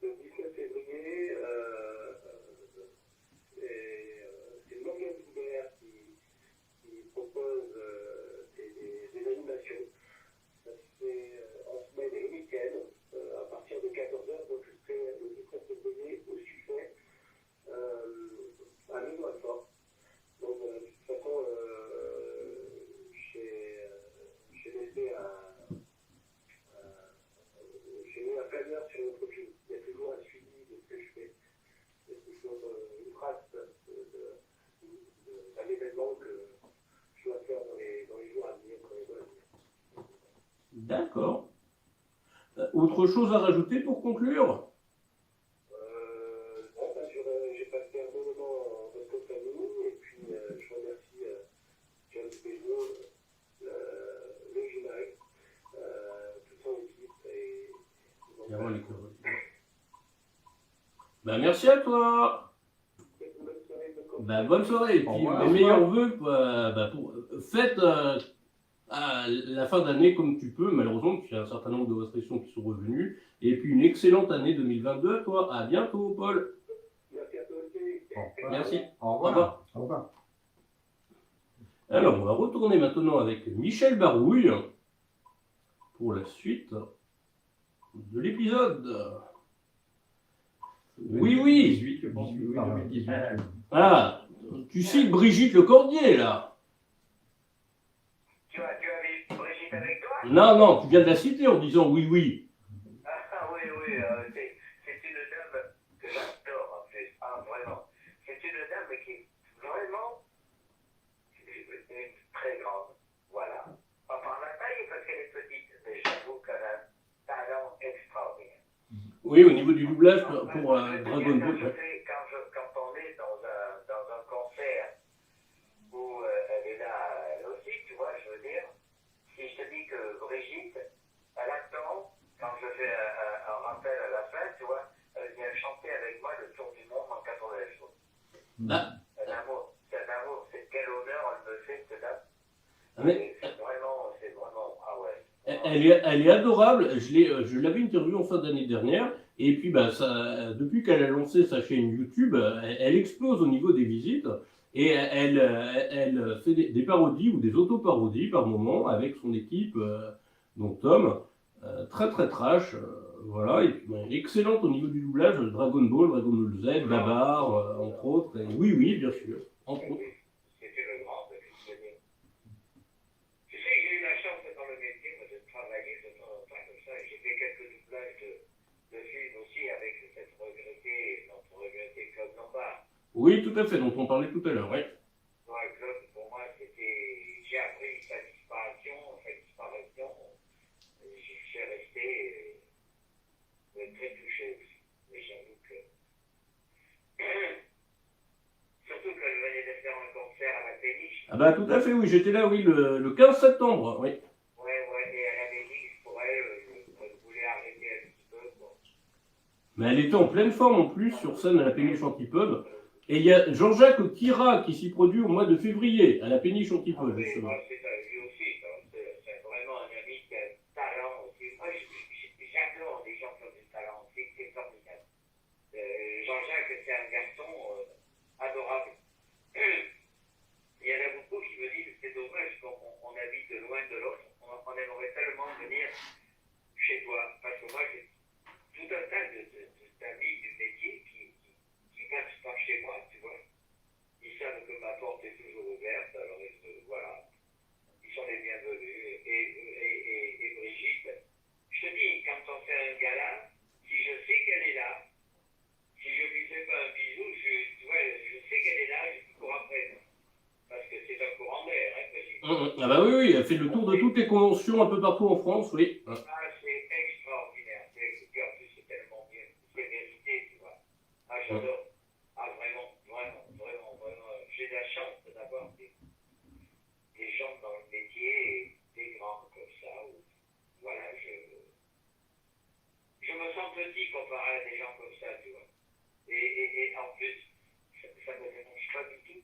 Le 19 février, autre chose à rajouter pour conclure? Bon, j'ai passé un bon moment en votre compagnie et puis je remercie James Béliot, le JMAG, toute son équipe et Il y a vraiment les cœurs. Bah, merci à toi. bonne soirée, Bah, bonne soirée. Et Au puis revoir. mes meilleurs vœux, faites à la fin d'année comme tu peux, malheureusement, parce qu'il y a un certain nombre de restrictions qui sont revenues. Et puis une excellente année 2022 à toi. À bientôt, Paul. Merci à toi aussi. Au revoir. Merci. Au Au revoir. revoir. Au revoir. Alors, on va retourner maintenant avec Michel Barouille pour la suite de l'épisode. Oui, oui. 18, je pense, oui, 2018. Ah, tu cites Brigitte Lecordier, là. Tu avais Brigitte avec toi? Non, non, tu viens de la citer en disant oui, oui. Ah oui, c'est une dame que j'adore en plus. Ah, vraiment. C'est une dame qui est vraiment une très grande. Voilà. Pas par la taille parce qu'elle est petite, mais j'avoue qu'elle a un talent extraordinaire. Oui, au niveau du doublage pour Dragon Ball. Ouais. Quand on est dans un concert où elle est là, elle aussi, tu vois, je veux dire, si je te dis que Brigitte, elle attend, quand je fais un rappel à la fin, tu vois, elle vient chanter avec moi le tour du monde en 80 jours. Ah, C'est un amour, c'est quel honneur elle me fait, cette dame. mais C'est vraiment, ah ouais. elle est adorable. Je l'avais interviewée en fin d'année dernière. Et puis, depuis qu'elle a lancé sa chaîne YouTube, elle explose au niveau des visites. Et elle fait des parodies ou des auto-parodies par moment avec son équipe, donc Tom, très très trash. Voilà, et puis, excellente au niveau du doublage, Dragon Ball Z, Babar, entre autres. Et oui, oui, bien sûr, entre autres. C'était le grand de l'Ukraine. Tu sais, j'ai eu la chance dans le métier moi, de travailler de temps en temps comme ça. J'ai fait quelques doublages de films aussi avec notre regretté Claude Lombard. Oui, tout à fait, dont on parlait tout à l'heure, oui. Ouais, Claude, pour moi, j'ai appris sa disparition. Je suis resté très touché aussi. Mais j'avoue que. Surtout que je venais de faire un concert à la Péniche. Ah bah tout à fait, oui, j'étais là, oui, le 15 septembre, oui. Ouais, et elle avait dit que pour elle, je voulais arrêter un petit peu. Bon. Mais elle était en pleine forme en plus sur scène à la Péniche Antipode. Et il y a Jean-Jacques Kira qui s'y produit au mois de février à la Péniche Antipode, Oui, justement. c'est ça, lui aussi. C'est vraiment un ami qui a un talent aussi. Moi, j'adore les gens qui ont du talent. C'est formidable. Jean-Jacques, c'est un garçon adorable. Il y en a beaucoup qui me disent que c'est dommage qu'on habite loin de l'autre. On aimerait tellement venir chez toi. Parce que moi, j'ai tout un tas d'amis du métier qui passent par chez moi, tu vois. Ils savent que ma porte est toujours ouverte, alors voilà. Ils sont les bienvenus. Et Brigitte, je te dis, quand on fait un gala, si je sais qu'elle est là, si je lui fais pas un bisou, je sais qu'elle est là, je cours après. Parce que c'est un courant d'air, hein, Brigitte. Ah bah oui, oui, elle fait le tour de toutes les conventions un peu partout en France, oui. Ah, c'est extraordinaire. Et en plus, c'est tellement bien. C'est vérité, tu vois. Ah, j'adore. Ah, vraiment. J'ai la chance d'avoir des gens dans le métier, des grands comme ça. Où, voilà, je me sens petit comparé à des gens comme ça, tu vois. Et en plus, ça ne me dérange pas du tout.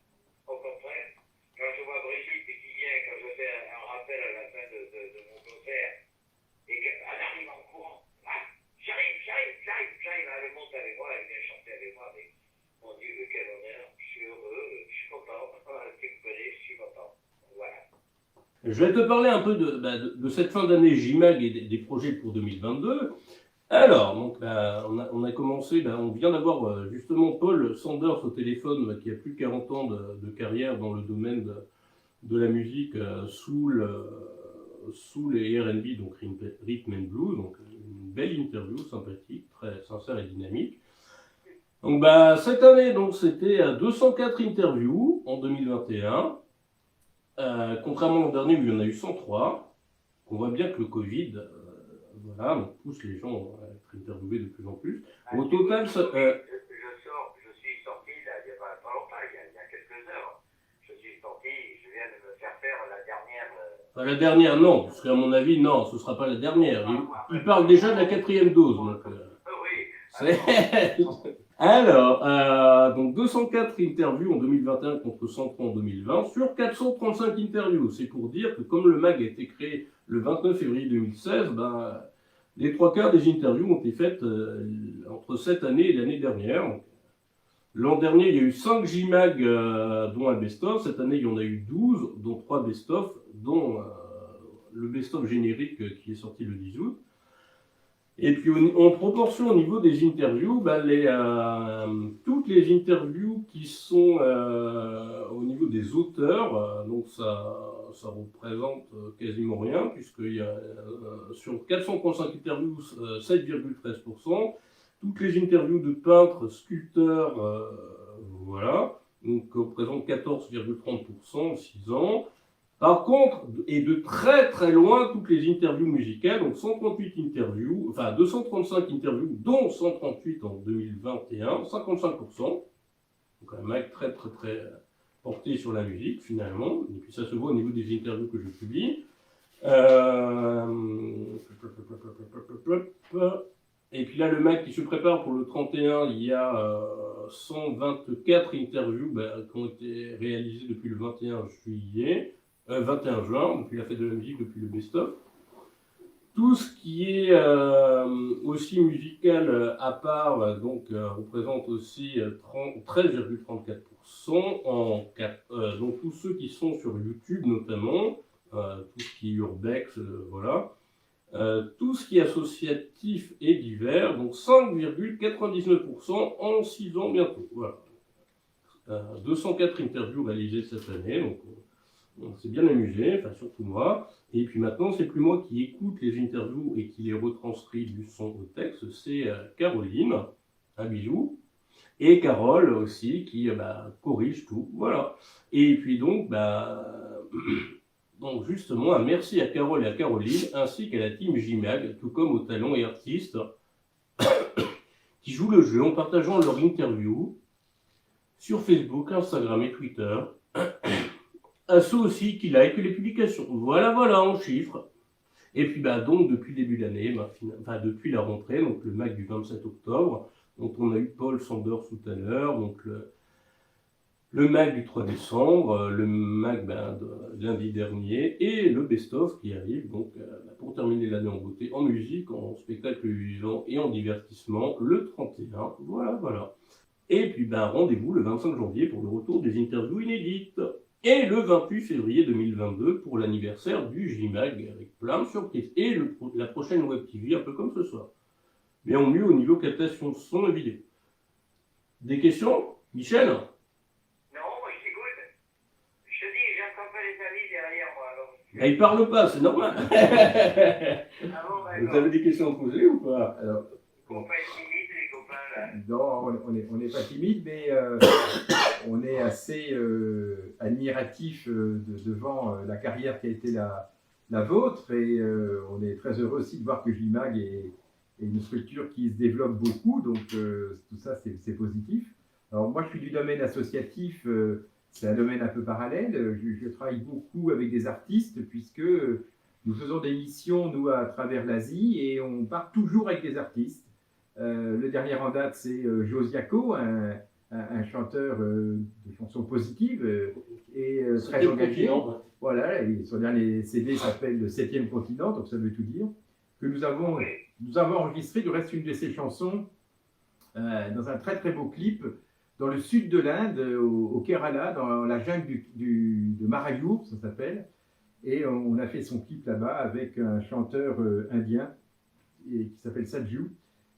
Au contraire, quand je vois Brigitte qui vient, quand je fais un rappel à la fin de mon concert, et qu'elle arrive en courant, ah, j'arrive, elle monte avec moi, elle vient chanter avec moi, mais mon Dieu, quel honneur, je suis heureux, je suis content, tu me connais, je suis content, voilà. Je vais te parler un peu de cette fin d'année JMAG et des projets pour 2022. Alors, donc, on a commencé, on vient d'avoir justement Paul Sanders au téléphone, qui a plus de 40 ans de carrière dans le domaine de la musique soul et R&B, donc rhythm and blues, donc une belle interview sympathique, très sincère et dynamique. Donc cette année, donc c'était 204 interviews en 2021, contrairement à l'an dernier où il y en a eu 103. On voit bien que le Covid voilà, on pousse les gens à être interviewés de plus en plus. Ah, Au total, ça, je suis sorti, là, il n'y a pas longtemps, il y a quelques heures. Je suis sorti, je viens de me faire faire la dernière. enfin, la dernière, non, parce qu'à mon avis, non, ce ne sera pas la dernière. Il parle déjà de la 4e dose. Donc, Oui. c'est... donc 204 interviews en 2021 contre 103 en 2020 sur 435 interviews. C'est pour dire que comme le MAG a été créé le 29 février 2016, ben, les 3/4 des interviews ont été faites entre cette année et l'année dernière. Donc, l'an dernier, il y a eu 5 JMAG, dont un best-of. Cette année, il y en a eu 12, dont 3 best-of, dont le best-of générique qui est sorti le 10 août. Et puis en proportion au niveau des interviews, toutes les interviews qui sont au niveau des auteurs, donc ça représente quasiment rien, puisqu'il y a sur 435 interviews, 7,13%. Toutes les interviews de peintres, sculpteurs, voilà, donc représentent 14,30% en 6 ans. Par contre, et de très très loin, toutes les interviews musicales, donc 138 interviews, enfin 235 interviews, dont 138 en 2021, 55%. Donc un mec très très très porté sur la musique finalement, et puis ça se voit au niveau des interviews que je publie. Et puis là, le MAG qui se prépare pour le 31, il y a 124 interviews qui ont été réalisées depuis le 21 juin, depuis la fête de la musique, depuis le best-of. Tout ce qui est aussi musical à part, représente aussi 13,34%, donc tous ceux qui sont sur YouTube notamment, tout ce qui est urbex, voilà. Tout ce qui est associatif et divers, donc 5,99% en 6 ans bientôt. Voilà. 204 interviews réalisées cette année, donc on s'est bien amusé, enfin surtout moi. Et puis maintenant, c'est plus moi qui écoute les interviews et qui les retranscrit du son au texte, c'est Caroline, un bisou, et Carole aussi qui corrige tout. Voilà. Et puis donc, donc justement, un merci à Carole et à Caroline, ainsi qu'à la team JMAG, tout comme aux talents et artistes qui jouent le jeu en partageant leurs interviews sur Facebook, Instagram et Twitter. À ceux aussi qui like les publications. Voilà, en chiffres. Et puis donc depuis le début de l'année, depuis la rentrée, donc le MAG du 27 octobre, donc on a eu Paul Sanders tout à l'heure, donc le MAG du 3 décembre, le MAG de lundi dernier, et le best-of qui arrive, donc pour terminer l'année en beauté, en musique, en spectacle vivant et en divertissement, le 31. Voilà. Et puis rendez-vous le 25 janvier pour le retour des interviews inédites. Et le 28 février 2022 pour l'anniversaire du JMAG avec plein de surprises. Et la prochaine Web TV, un peu comme ce soir. Mais en mieux au niveau captation de son et vidéo. Des questions, Michel? Non, moi je t'écoute. Je te dis, j'entends pas les amis derrière moi. Alors... Il parle pas, c'est normal. Vous avez des questions à poser ou pas? Alors, on pas être timide, les copains là. Non, on n'est pas timide, mais on est assez admiratif devant la carrière qui a été la vôtre, et on est très heureux aussi de voir que JMAG est une structure qui se développe beaucoup, donc tout ça c'est positif. Alors moi je suis du domaine associatif, c'est un domaine un peu parallèle, je travaille beaucoup avec des artistes puisque nous faisons des missions nous à travers l'Asie et on part toujours avec des artistes. Le dernier en date, c'est Josiaco, un chanteur de chansons positives et très engagé. Voilà, et son dernier CD s'appelle Le 7e continent, donc ça veut tout dire. Que nous avons enregistré du reste une de ses chansons dans un très très beau clip dans le sud de l'Inde, au Kerala, dans la jungle de Marayur, ça s'appelle. Et on a fait son clip là-bas avec un chanteur indien qui s'appelle Sadhu.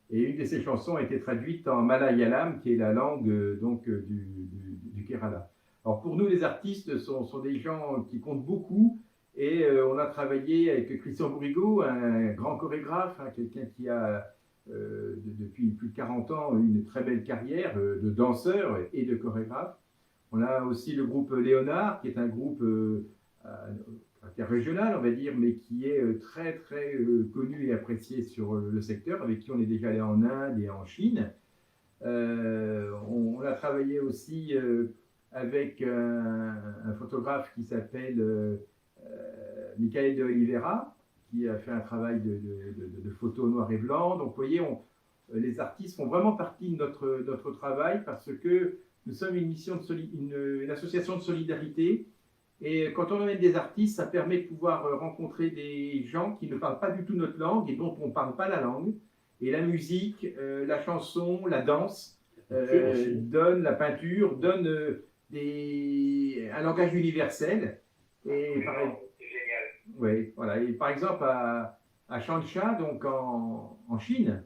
Et une de ces chansons a été traduite en malayalam, qui est la langue du Kerala. Alors pour nous, les artistes sont des gens qui comptent beaucoup. Et on a travaillé avec Christian Bourrigaud, un grand chorégraphe, quelqu'un qui a depuis plus de 40 ans une très belle carrière de danseur et de chorégraphe. On a aussi le groupe Léonard, qui est un groupe caractère régional, on va dire, mais qui est très très connu et apprécié sur le secteur, avec qui on est déjà allé en Inde et en Chine. On a travaillé aussi avec un photographe qui s'appelle Michael de Oliveira, qui a fait un travail de photo noir et blanc. Donc vous voyez, les artistes font vraiment partie de notre travail parce que nous sommes une association de solidarité. Et quand on amène des artistes, ça permet de pouvoir rencontrer des gens qui ne parlent pas du tout notre langue et dont on ne parle pas la langue. Et la musique, la chanson, la danse, donne la peinture, donne un langage universel. Et C'est génial. ouais, voilà. Et par exemple, à Changsha, donc en Chine,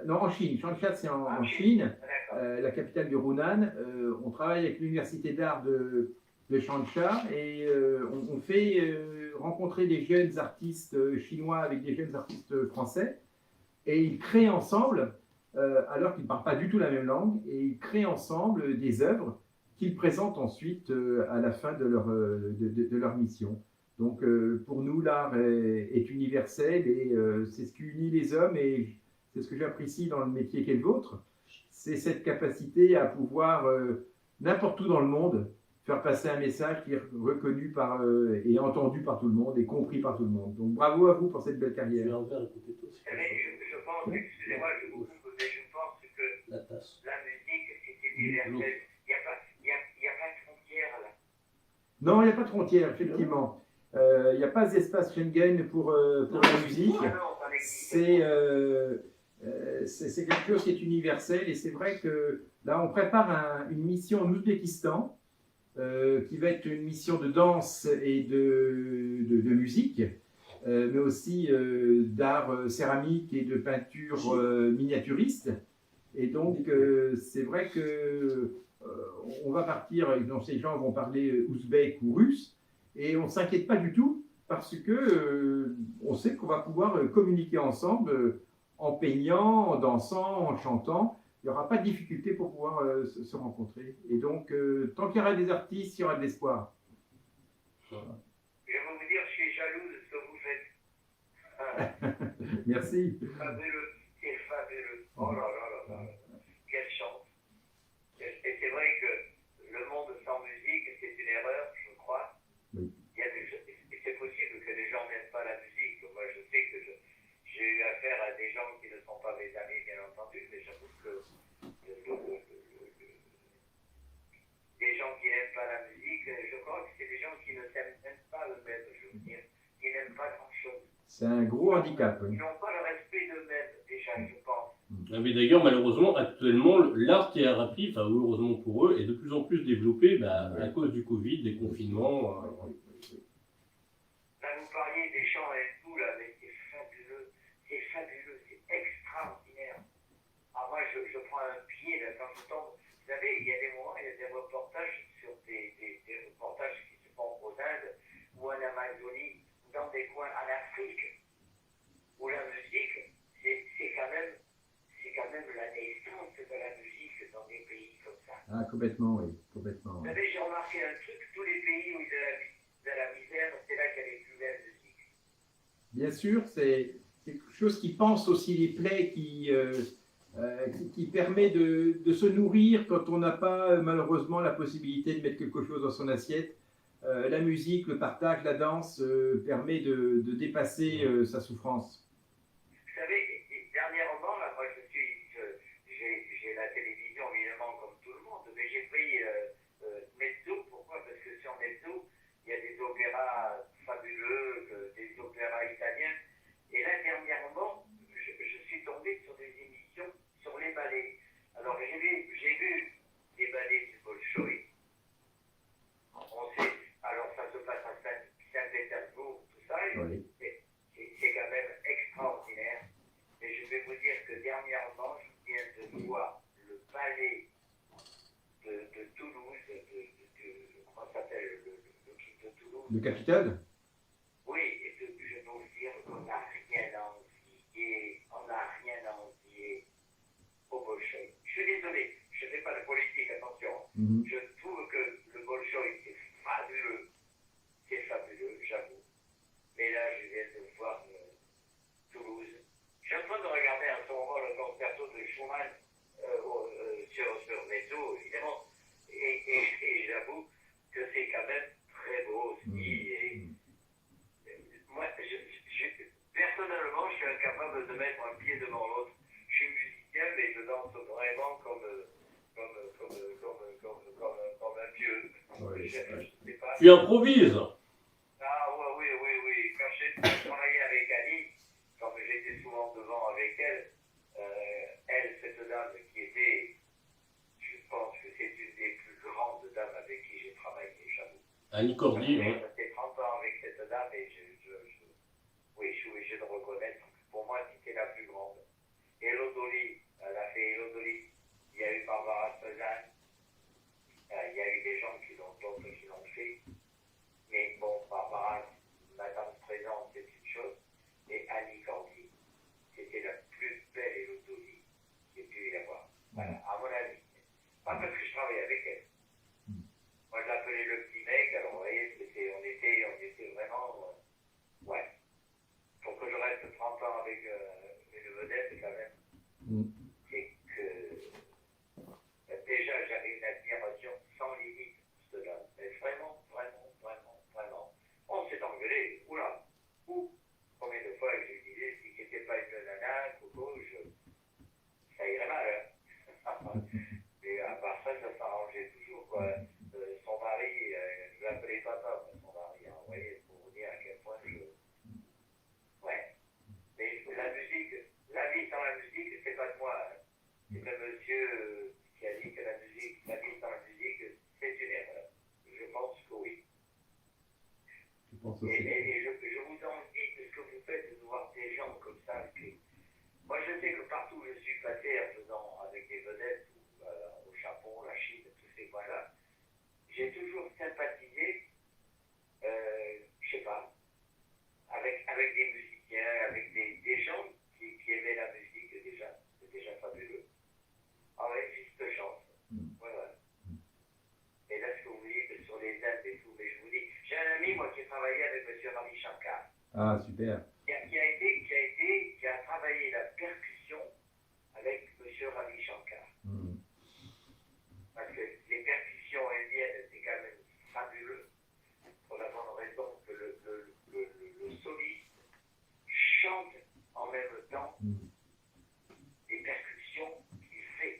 non, en Chine, Changsha c'est en Chine, la capitale du Hunan, on travaille avec l'université d'art de Changsha et on fait rencontrer des jeunes artistes chinois avec des jeunes artistes français et ils créent ensemble, alors qu'ils ne parlent pas du tout la même langue, et ils créent ensemble des œuvres qu'ils présentent ensuite à la fin de leur mission. Donc pour nous, l'art est universel et c'est ce qui unit les hommes et c'est ce que j'apprécie dans le métier qu'est le vôtre. C'est cette capacité à pouvoir, n'importe où dans le monde, faire passer un message qui est reconnu et entendu par tout le monde et compris par tout le monde. Donc bravo à vous pour cette belle carrière. Je pense, excusez-moi, je vous coupe, mais je pense que la musique est universelle. Il n'y a pas de frontière là. Non, il n'y a pas de frontière, effectivement. Il n'y a pas d'espace Schengen pour la musique. C'est quelque chose qui est universel et c'est vrai que là, on prépare une mission en Ouzbékistan qui va être une mission de danse et de musique. Mais aussi d'art céramique et de peinture miniaturiste. Et donc, c'est vrai que on va partir, donc ces gens vont parler ouzbek ou russe, et on ne s'inquiète pas du tout parce que on sait qu'on va pouvoir communiquer ensemble en peignant, en dansant, en chantant. Il n'y aura pas de difficulté pour pouvoir se rencontrer. Et donc, tant qu'il y aura des artistes, il y aura de l'espoir. Je vais vous dire, je suis jaloux de ce que vous faites. Merci. C'est fabuleux. Oh là là là là. Quelle chance. Et c'est vrai que le monde sans musique, c'est une erreur, je crois. Oui. C'est possible que les gens n'aiment pas la musique. Moi, je sais que j'ai eu affaire à des gens qui ne sont pas mes amis, bien entendu, mais j'avoue que des gens qui n'aiment pas la musique, je crois que c'est des gens qui ne s'aiment même pas eux-mêmes, je veux dire, qui n'aiment pas grand-chose. C'est un gros handicap. Oui. Ils n'ont pas le respect d'eux-mêmes, déjà, je pense. Ah, mais d'ailleurs, malheureusement, actuellement, l'art-thérapie, enfin heureusement pour eux, est de plus en plus développée à cause du Covid, des confinements. Là, vous parliez des chants et tout, là, mais c'est fabuleux, c'est extraordinaire. Ah, moi, je prends un pied, là, quand je tombe. Vous savez, il y a des moments, il y a des reportages sur des reportages qui se font aux Indes, ou en Amazonie, ou dans des coins en Afrique, où la musique, c'est quand même la naissance de la musique dans des pays comme ça. Ah, complètement, oui, complètement. Vous savez, j'ai remarqué un truc, tous les pays où il y a de la misère, c'est là qu'il y a les plus belles musiques. Bien sûr, c'est quelque chose qui pense aussi les plaies, qui permet de se nourrir quand on n'a pas malheureusement la possibilité de mettre quelque chose dans son assiette. La musique, le partage, la danse permet de dépasser sa souffrance. Vous savez, dernièrement, là, moi j'ai la télévision évidemment comme tout le monde, mais j'ai pris Mezzo. Pourquoi? Parce que sur Mezzo, il y a des opéras fabuleux, des opéras italiens. Et là, dernièrement, je suis tombé sur des émissions sur les ballets. Alors j'ai vu des ballets du Bolchoï. On sait, alors ça se passe à Saint-Pétersbourg, tout ça, Oui. c'est quand même extraordinaire. Et je vais vous dire que dernièrement, je viens de voir le ballet de Toulouse, comment ça s'appelle, le truc de Toulouse. Le Capitole? Oui, et je peux vous dire qu'on n'a rien à envier au Bolchoï. Je suis désolé, je ne fais pas de politique, attention. Je trouve que le Bolchoï, c'est fabuleux. C'est Oui, je sais pas. Tu improvises. Ah oui, oui, oui, oui. Quand j'ai travaillé avec Ali, comme j'étais souvent devant avec elle, elle, cette dame qui était, je pense que c'est une des plus grandes dames avec qui j'ai travaillé, j'avoue. Annie Cordy, J'ai ouais. passé 30 ans avec cette dame et oui, je suis obligé de reconnaître que pour moi, c'était la plus grande. Elodoli, elle a fait Elodoli. Il y a eu Barbara Streisand. Il y a eu des gens d'autres qui l'ont fait. Mais bon, Barbara, Madame Streisand, c'est une chose. Et Annie Cordy, c'était la plus belle Elodoli qu'il y ait pu y avoir. Voilà, à mon avis. Pas parce que je travaillais avec elle. Moi, je l'appelais le petit mec. Alors, vous voyez, on était vraiment... ouais. Pour que je reste 30 ans avec une vedette, quand même, c'est que déjà j'avais une admiration sans limite de cela. Mais vraiment, vraiment, vraiment, vraiment. On s'est engueulé. Oula. Combien de fois je lui disais, si c'était pas une nana, Coco, ça irait mal. Hein. Mais à part ça s'arrangeait toujours. Quoi. Son mari, je l'appelais papa, son mari. Hein. Vous voyez, pour vous dire à quel point ouais. Mais la musique, la vie sans la musique, c'est pas de moi. Hein. C'est le monsieur qui a dit que la vie sans la musique, c'est une erreur. Je pense que oui. Je pense aussi. Et je vous en dis ce que vous faites de voir des gens comme ça. Moi, je sais que partout où je suis passé en faisant avec des vedettes, au Japon, la Chine, tous ces coins-là, j'ai toujours sympathisé, je sais pas, avec des musiciens, avec des gens qui aimaient la musique déjà. C'est déjà fabuleux. Ah ouais, juste chance. Voilà. Et là, ce que vous dites sur les Indes et tout, mais je vous dis, j'ai un ami, moi, qui travaillait avec M. Ravi Shankar. Ah, super. Qui a travaillé la percussion avec M. Ravi Shankar. Parce que les percussions indiennes, c'est quand même fabuleux. Pour la bonne raison que le soliste chante en même temps les percussions qu'il fait.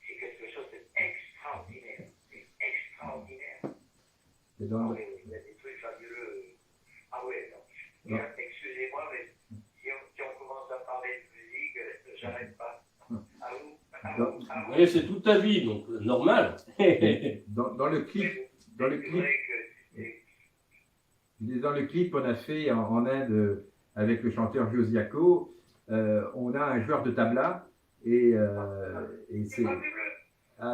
C'est quelque chose d'extraordinaire. C'est extraordinaire. Et dans le... Il y a des trucs fabuleux. Ah ouais, non. Excusez-moi, mais si on commence à parler de musique, j'arrête pas. À vous. Oui, c'est toute ta vie, donc normal. dans le clip, dans le clip qu'on a fait en Inde avec le chanteur Josiaco, on a un joueur de tabla et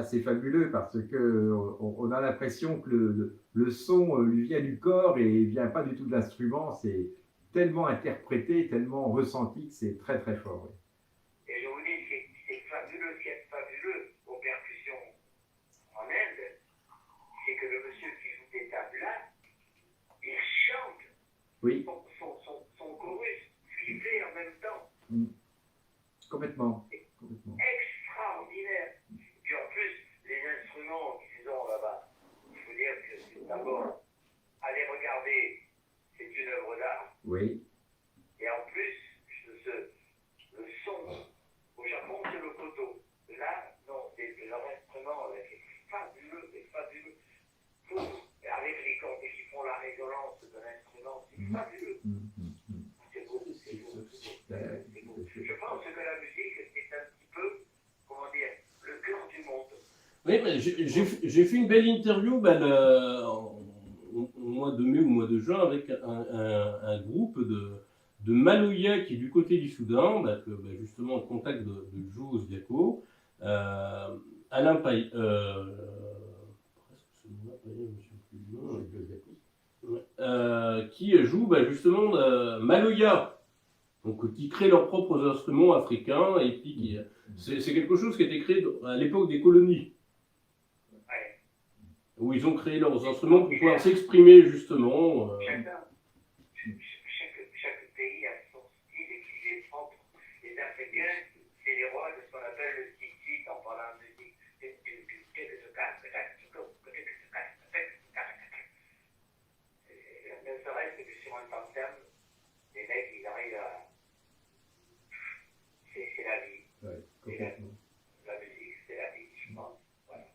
c'est fabuleux parce que on a l'impression que le son lui vient du corps et vient pas du tout de l'instrument. C'est tellement interprété, tellement ressenti que c'est très très fort. Oui. Et je vous dis, c'est fabuleux. Ce qui est fabuleux aux percussions en Inde, c'est que le monsieur qui joue des tablas, il chante Oui. son chorus, ce qu'il fait en même temps. Complètement. Extraordinaire. Et puis en plus, les instruments qu'ils ont là-bas, il faut dire que d'abord, allez regarder, c'est une œuvre d'art. Oui. Et en plus, le son au Japon, c'est le koto. Là, non, c'est leur instrument, c'est fabuleux, c'est fabuleux. Avec les cordes qui font la résonance de l'instrument, c'est fabuleux. C'est beau, c'est beau, c'est beau. Je pense que la musique, c'est un petit peu, comment dire, le cœur du monde. Oui, mais j'ai fait une belle interview au mois de mai ou au mois de juin avec un groupe de Maloya qui est du côté du Soudan, justement au contact de Joe Diaco, Alain Paille, qui joue justement Maloya, donc qui crée leurs propres instruments africains et puis c'est quelque chose qui a été créé à l'époque des colonies. Où ils ont créé leurs instruments pour pouvoir s'exprimer justement. Chaque pays a son style qui est propre. Les Africains, c'est les rois de ce qu'on appelle le tic-tic en parlant de musique. Ne serait-ce que sur un tam-tam, les mecs, ils arrivent à... C'est la vie. Ouais, complètement. La musique, c'est la vie, je pense. Voilà.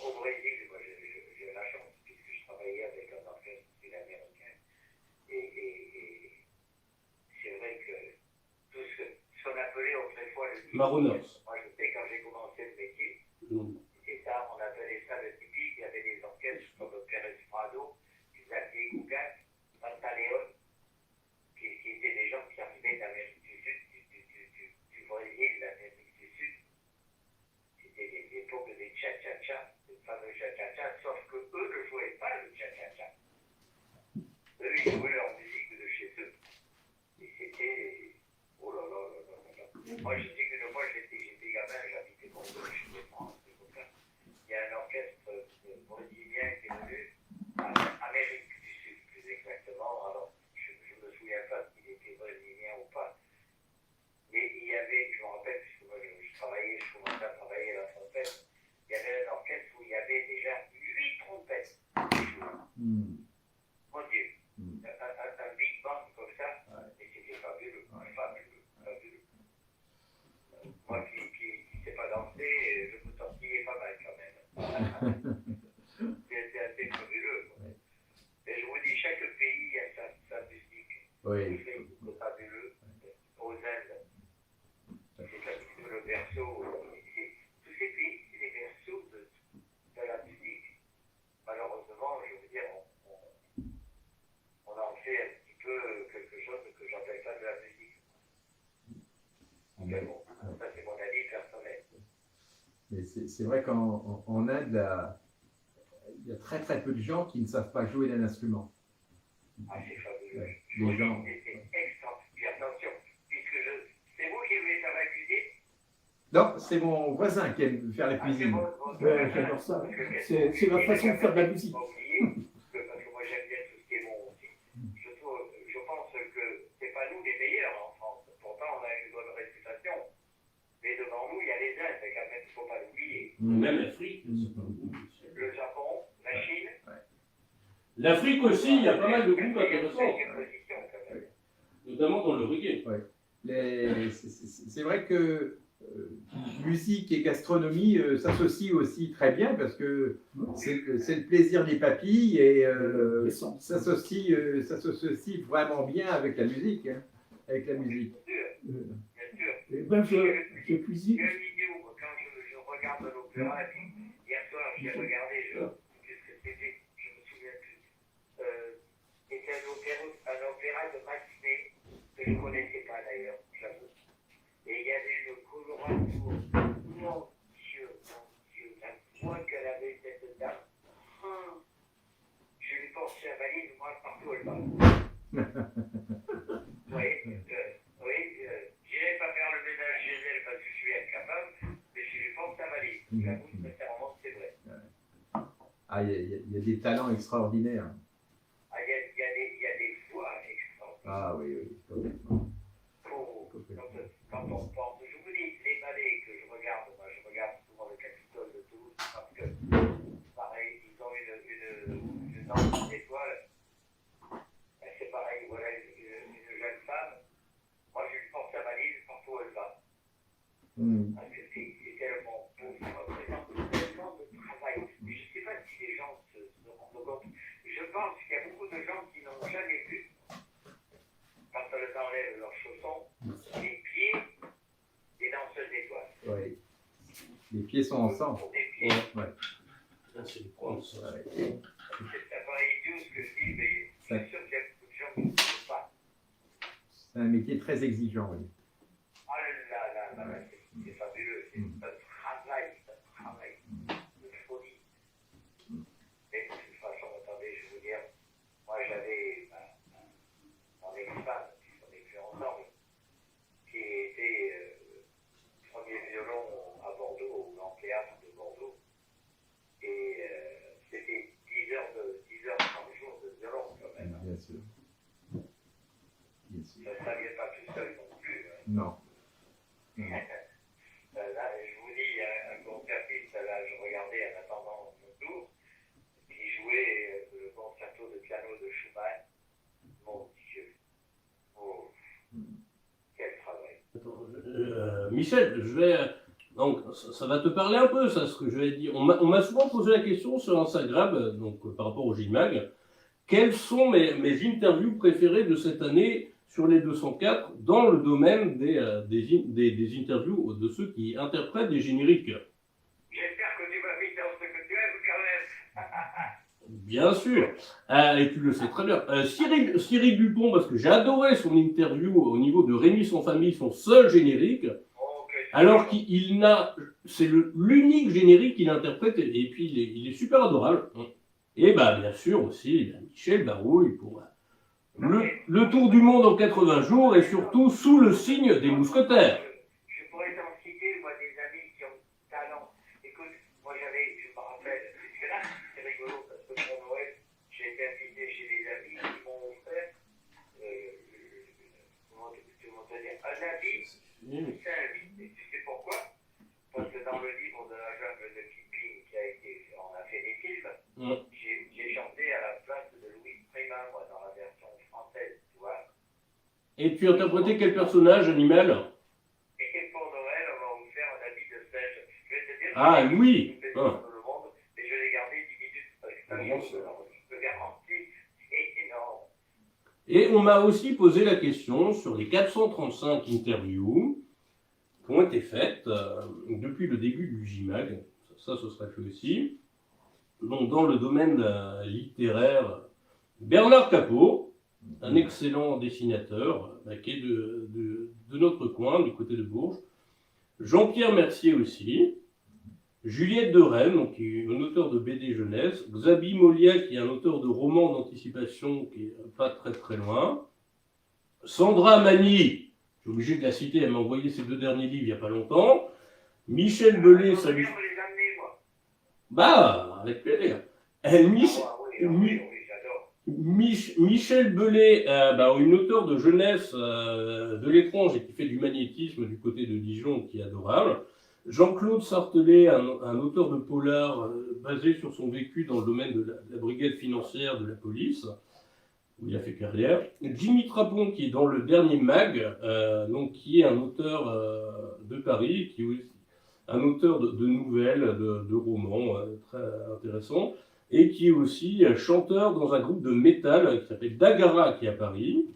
au Brésil, moi j'ai eu la chance, puisque je travaillais avec un orchestre sud-américain. Et c'est vrai que tout ce qu'on appelait autrefois le tipi. Marooners. Moi je sais, quand j'ai commencé le métier, Mm. c'était ça, on appelait ça le tipi. Il y avait des orchestres comme le Pérez Prado, Xavier Gougac, Pantaleon, qui étaient des gens qui arrivaient d'Amérique du Sud, du Brésil, d'Amérique du Sud. C'était l'époque des cha-cha-cha, le fameux cha-cha-cha, sauf que eux ne jouaient pas le cha-cha-cha. Eux, ils jouaient leur musique de chez eux. Et c'était. Oh là là là là là. Moi, je sais qu'une fois, j'étais gamin, j'habitais Bordeaux, je suis de France, c'est comme ça. Il y a un orchestre brésilien qui est venu, Amérique du Sud, plus exactement. Alors, je ne me souviens pas s'il était brésilien ou pas. Mais il y avait, je me rappelle, puisque moi je commençais à travailler à la trompette, il y avait un orchestre où il y avait déjà 8 trompettes qui jouaient. Mon Dieu, un big band comme ça, et c'était fabuleux, fabuleux, fabuleux. Moi qui ne sais pas danser, je me tortillais pas mal quand même. C'était assez fabuleux. Et je vous dis, chaque pays a sa musique. Oui. C'est fabuleux. Aux Indes, c'est un petit peu le berceau. Tous ces pays, c'est les berceaux de la musique. Malheureusement, je veux dire, on en fait un petit peu quelque chose que j'appelle pas de la musique. Mais bon, ça c'est mon avis personnel. Mais c'est vrai qu'en Inde, il y a très très peu de gens qui ne savent pas jouer d'un instrument. Ah, c'est fabuleux. Les gens. C'est extra. Puis attention, puisque c'est vous qui voulez faire la cuisine. Non, c'est mon voisin qui aime faire la cuisine. Ouais, j'adore ça. C'est ma façon de faire de la musique. Parce que moi j'aime bien tout ce qui est bon aussi. Je pense que c'est pas nous les meilleurs en France. Pourtant on a une bonne réputation. Mais devant nous il y a les Indes, quand même, il ne faut pas l'oublier. Même l'Afrique. Le Japon, la Chine. L'Afrique aussi, il y a pas mal de groupes intéressants, Cinquième position, quand même. notamment dans le reggae. C'est vrai que musique et gastronomie s'associent aussi très bien parce que c'est le plaisir des papilles et s'associe vraiment bien avec la musique. Hein, avec la musique. Bien sûr. Et ben, je cuisine. J'ai une vidéo, quand je regarde l'opéra, et puis hier soir j'ai regardé, qu'est-ce que c'était, je me souviens plus. C'était un opéra de matinée que je ne connaissais pas d'ailleurs, j'avoue. Et il y avait une colorature, mon Dieu, la voix qu'elle avait cette dame. Je lui pense à valise, moi partout elle va. J'irai pas faire le ménage chez elle parce que je suis incapable, mais je lui pense à valise. J'avoue, sincèrement, c'est vrai. Ah, il y a des talents extraordinaires. Ah, il y a des voix extraordinaires. Ah oui, complètement. Quand on pense, je vous dis, les ballets que je regarde, moi je regarde souvent le Capitole de Toulouse parce que, pareil, ils ont une danse d'étoiles. C'est pareil, voilà une jeune femme. Moi je lui porte sa valise partout où elle va. Parce que c'est tellement beau, ça représente tellement de travail. Mais je ne sais pas si les gens se rendent compte. Je pense qu'il y a beaucoup de gens qui n'ont jamais vu, quand elles enlèvent leurs chaussons, les pieds des danseuses d'étoiles. Oui. Les pieds sont ensemble. Des pieds. Ouais. C'est le point, ça. Ça paraît idiot ce que je dis, mais je suis sûr qu'il y a beaucoup de gens qui ne savent pas. C'est un métier très exigeant, oui. Ah là, c'est fabuleux. C'est un travail de folie. Mais de toute façon, attendez, je vais vous dire, moi j'avais mon ex-femme, puisqu'on n'est plus ensemble, qui était premier violon à Bordeaux, au Grand Théâtre de Bordeaux. Et c'était 10 heures par jour de violon quand même. Bien sûr. Bien sûr. Ça ne vient pas tout seul non plus. Hein. Non. Là, je vous dis, un concertiste, là, je regardais en attendant mon tour, qui jouait le concerto de piano de Schumann. Mon Dieu. Oh, quel travail. Attends, Michel, je vais. Donc, ça va te parler un peu, ça, ce que je vais dire. On m'a souvent posé la question sur Instagram, donc par rapport au JMAG, quelles sont mes interviews préférées de cette année sur les 204 dans le domaine des interviews de ceux qui interprètent des génériques. J'espère que tu vas vite dans ce que tu aimes quand même. Bien sûr, et tu le sais très bien. Cyril Dupont, parce que j'ai adoré son interview au niveau de Rémi sans famille, son seul générique, alors qu'il n'a, c'est l'unique générique qu'il interprète, et puis il est super adorable. Et bah bien sûr aussi Michel Barouille pour le tour du monde en 80 jours et surtout sous le signe des mousquetaires. Je pourrais t'en citer, moi, des amis qui ont talent. Écoute, moi je me rappelle, c'est rigolo parce que pour Noël, j'ai été invité chez des amis qui m'ont offert, comment te dire, un habit, c'est un habit. Et tu sais pourquoi? Parce que dans le livre de la jungle de Kipling on a fait des films, j'ai chanté à la place de Louis Prima, moi, dans la version française, tu vois. Et tu interprétais quel personnage animal? Et pour Noël, on va vous faire un habit de sèche. Je vais te dire, Ah, Louis. le monde, et je l'ai gardé 10 minutes parce que je te garantis, c'est énorme. Et on m'a aussi posé la question sur les 435 interviews qui ont été faites depuis le début du JMAG. Ça, ce serait fait aussi. Donc, dans le domaine littéraire, Bernard Capot, un excellent dessinateur qui est de notre coin, du côté de Bourges. Jean-Pierre Mercier aussi. Juliette de Rennes, donc, qui est un auteur de BD jeunesse. Xabi Molia, qui est un auteur de romans d'anticipation qui est pas très très loin. Sandra Magny, je suis obligé de la citer, elle m'a envoyé ses 2 derniers livres il n'y a pas longtemps. Michel Belay, ça lui... Bah, avec plaisir. Michel Belay, une auteure de jeunesse de l'étrange et qui fait du magnétisme du côté de Dijon, qui est adorable. Jean-Claude Sartelet, un auteur de polar basé sur son vécu dans le domaine de la brigade financière de la police, où il a fait carrière. Jimmy Trapon, qui est dans le dernier MAG, donc qui est un auteur de Paris, qui est aussi un auteur de nouvelles, de romans très intéressants, et qui est aussi chanteur dans un groupe de métal qui s'appelle Dagara, qui est à Paris.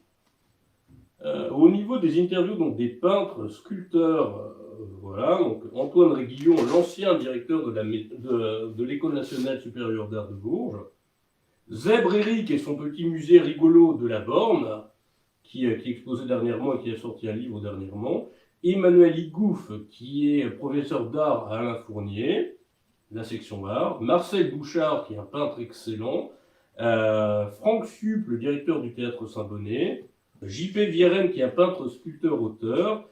Au niveau des interviews, donc des peintres, sculpteurs, voilà, donc Antoine Réguillon, l'ancien directeur de l'École nationale supérieure d'art de Bourges. Zèbre Eric et son petit musée rigolo de la Borne, qui exposait dernièrement et qui a sorti un livre dernièrement. Emmanuel Igouf, qui est professeur d'art à Alain Fournier, la section art. Marcel Bouchard, qui est un peintre excellent. Franck Sup, le directeur du théâtre Saint-Bonnet. J.P. Vieren, qui est un peintre, sculpteur, auteur.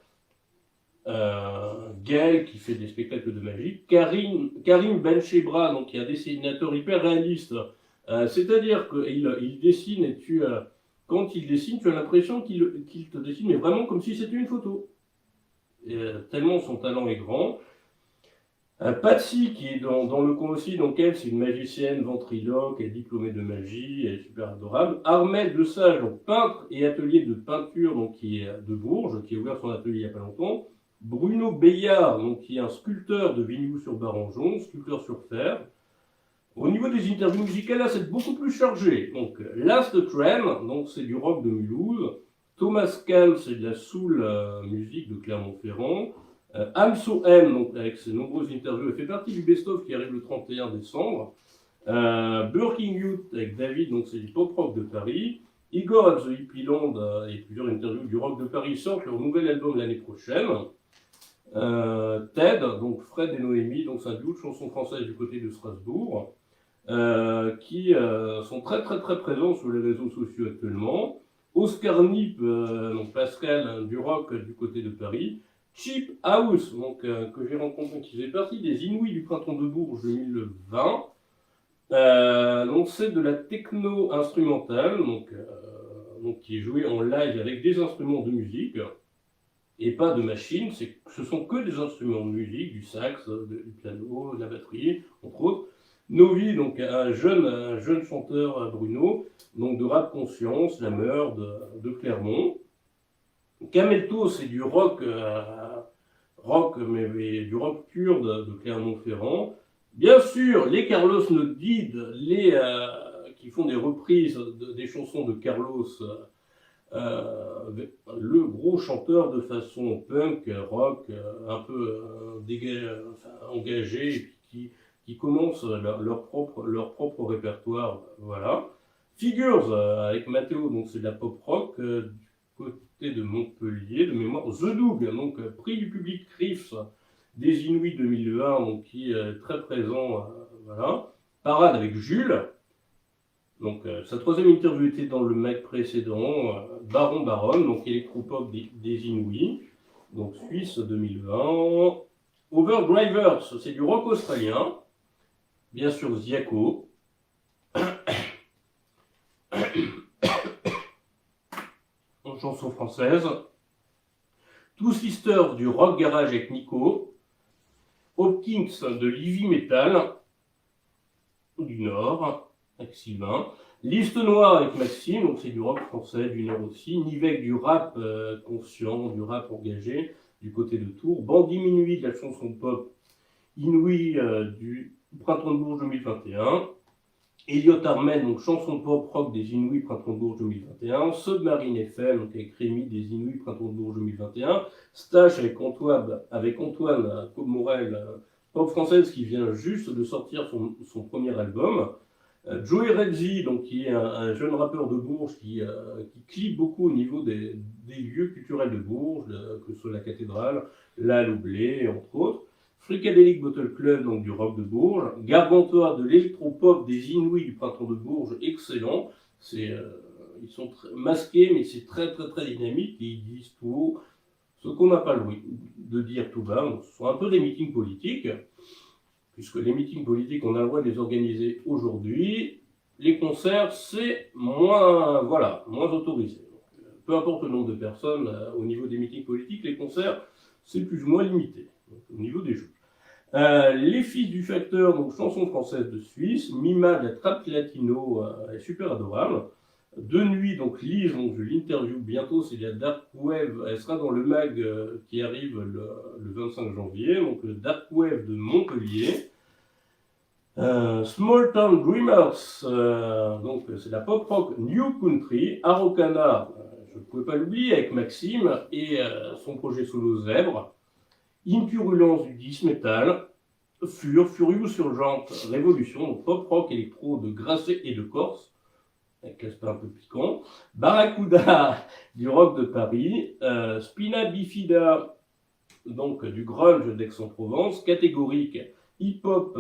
Gaël, qui fait des spectacles de magie. Karim Benchebra, donc, qui est un dessinateur hyper réaliste. C'est-à-dire qu'il dessine et quand il dessine, tu as l'impression qu'il te dessine, mais vraiment comme si c'était une photo. Tellement son talent est grand. Patsy, qui est dans le coin aussi, donc elle, c'est une magicienne ventriloque, elle est diplômée de magie, elle est super adorable. Armel de Sage, donc peintre et atelier de peinture, donc qui est de Bourges, qui a ouvert son atelier il n'y a pas longtemps. Bruno Bayard, donc qui est un sculpteur de Vignoux-sur-Barangeon, sculpteur sur fer. Au niveau des interviews musicales, là, c'est beaucoup plus chargé. Donc, Last Train, donc c'est du rock de Mulhouse. Thomas Kahn, c'est de la soul musique de Clermont-Ferrand. Amso M, donc avec ses nombreuses interviews, elle fait partie du best-of qui arrive le 31 décembre. Burking Youth avec David, donc c'est du pop rock de Paris. Igor at the Hippie Land et plusieurs interviews du rock de Paris sortent leur nouvel album l'année prochaine. Ted, donc Fred et Noémie, donc c'est un duo de chansons françaises du côté de Strasbourg, qui sont très très très présents sur les réseaux sociaux actuellement. Oscar Nip, donc Pascal du rock du côté de Paris. Cheap House, donc, que j'ai rencontré, qui fait partie des Inouïs du Printemps de Bourges 2020. Donc c'est de la techno instrumentale, donc qui est jouée en live avec des instruments de musique et pas de machines. Ce sont que des instruments de musique, du sax, du piano, de la batterie, entre autres. Novi, donc un jeune chanteur Bruno, donc de rap conscience, la Meur de Clermont. Camelto, c'est du rock rock, mais du rock pur de Clermont-Ferrand. Bien sûr, les Carlos No Did, qui font des reprises des chansons de Carlos, le gros chanteur de façon punk, rock, un peu engagé, qui commencent leur propre répertoire. Voilà. Figures avec Matteo, donc c'est de la pop rock du côté de Montpellier, de mémoire. The Doug, donc prix du public Riffs des Inuits 2020, donc qui est très présent. Voilà. Parade avec Jules. Donc, sa troisième interview était dans le mec précédent, Baron Baron, donc électropop des Inuits, donc Suisse 2020. Overdrivers, c'est du rock australien, bien sûr Ziaco. En chanson française. Two Sisters du rock garage avec Nico. Hopkins de Livy Metal du Nord. Avec Sylvain. Liste Noire avec Maxime, donc c'est du rock français du Nord aussi. Nivek du rap conscient, du rap engagé du côté de Tours. Bandit Minuit de la chanson pop Inouï du Printemps de Bourges 2021. Elliot Armen, donc chanson pop rock des Inouïs Printemps de Bourges 2021. Submarine FM, donc avec Rémi des Inouïs Printemps de Bourges 2021. Stache avec Antoine Morel, pop française qui vient juste de sortir son premier album. Joey Redzi, donc qui est un jeune rappeur de Bourges qui clipe beaucoup au niveau des lieux culturels de Bourges, que ce soit la cathédrale, la Loublé, entre autres. Fricadelic Bottle Club, donc du rock de Bourges. Gargantua de l'électropop des Inuits du Printemps de Bourges, excellent. Ils sont masqués, mais c'est très très très dynamique et ils disent tout haut ce qu'on n'a pas le droit de dire tout bas. Donc, ce sont un peu des meetings politiques. Puisque les meetings politiques, on a le droit de les organiser aujourd'hui. Les concerts, c'est moins autorisé. Donc, peu importe le nombre de personnes au niveau des meetings politiques, les concerts, c'est plus ou moins limité donc, au niveau des jeux. Les Fils du Facteur, donc chanson française de Suisse. Mima de la Trappe Latino, elle est super adorable. De nuit, donc Lise, donc je l'interview bientôt, c'est la Dark Wave, elle sera dans le mag qui arrive le 25 janvier, donc le Dark Wave de Montpellier. Small Town Dreamers, donc c'est la pop rock New Country. Araucana, je ne pouvais pas l'oublier avec Maxime et son projet solo Zèbre. Impurulence du Dis Metal. Furious Urgente Révolution, donc pop rock électro de Grasset et de Corse, avec l'aspect un peu piquant. Barracuda du rock de Paris. Spina Bifida, donc du grunge d'Aix-en-Provence. Catégorique hip-hop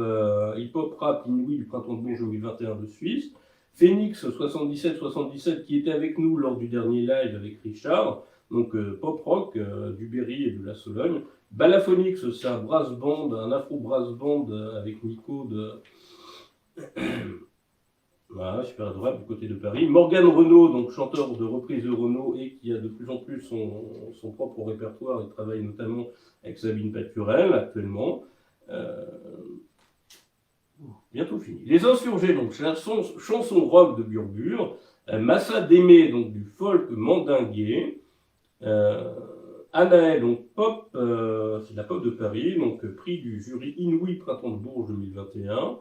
rap Inouï du Printemps de Bourges 2021 de Suisse. Phoenix 77 qui était avec nous lors du dernier live avec Richard, donc pop rock du Berry et de la Sologne. Balaphonix, c'est un brass band, un afro brass band avec Nico de voilà, super adorable du côté de Paris. Morgan Renaud, donc chanteur de reprise de Renaud et qui a de plus en plus son propre répertoire et travaille notamment avec Sabine Paturel actuellement. Bientôt fini. Les Insurgés, donc chanson rock de Burbure. Massa Démé, donc du folk mandingué. Anaël, donc pop, c'est de la pop de Paris, donc prix du jury Inouï Printemps de Bourges 2021.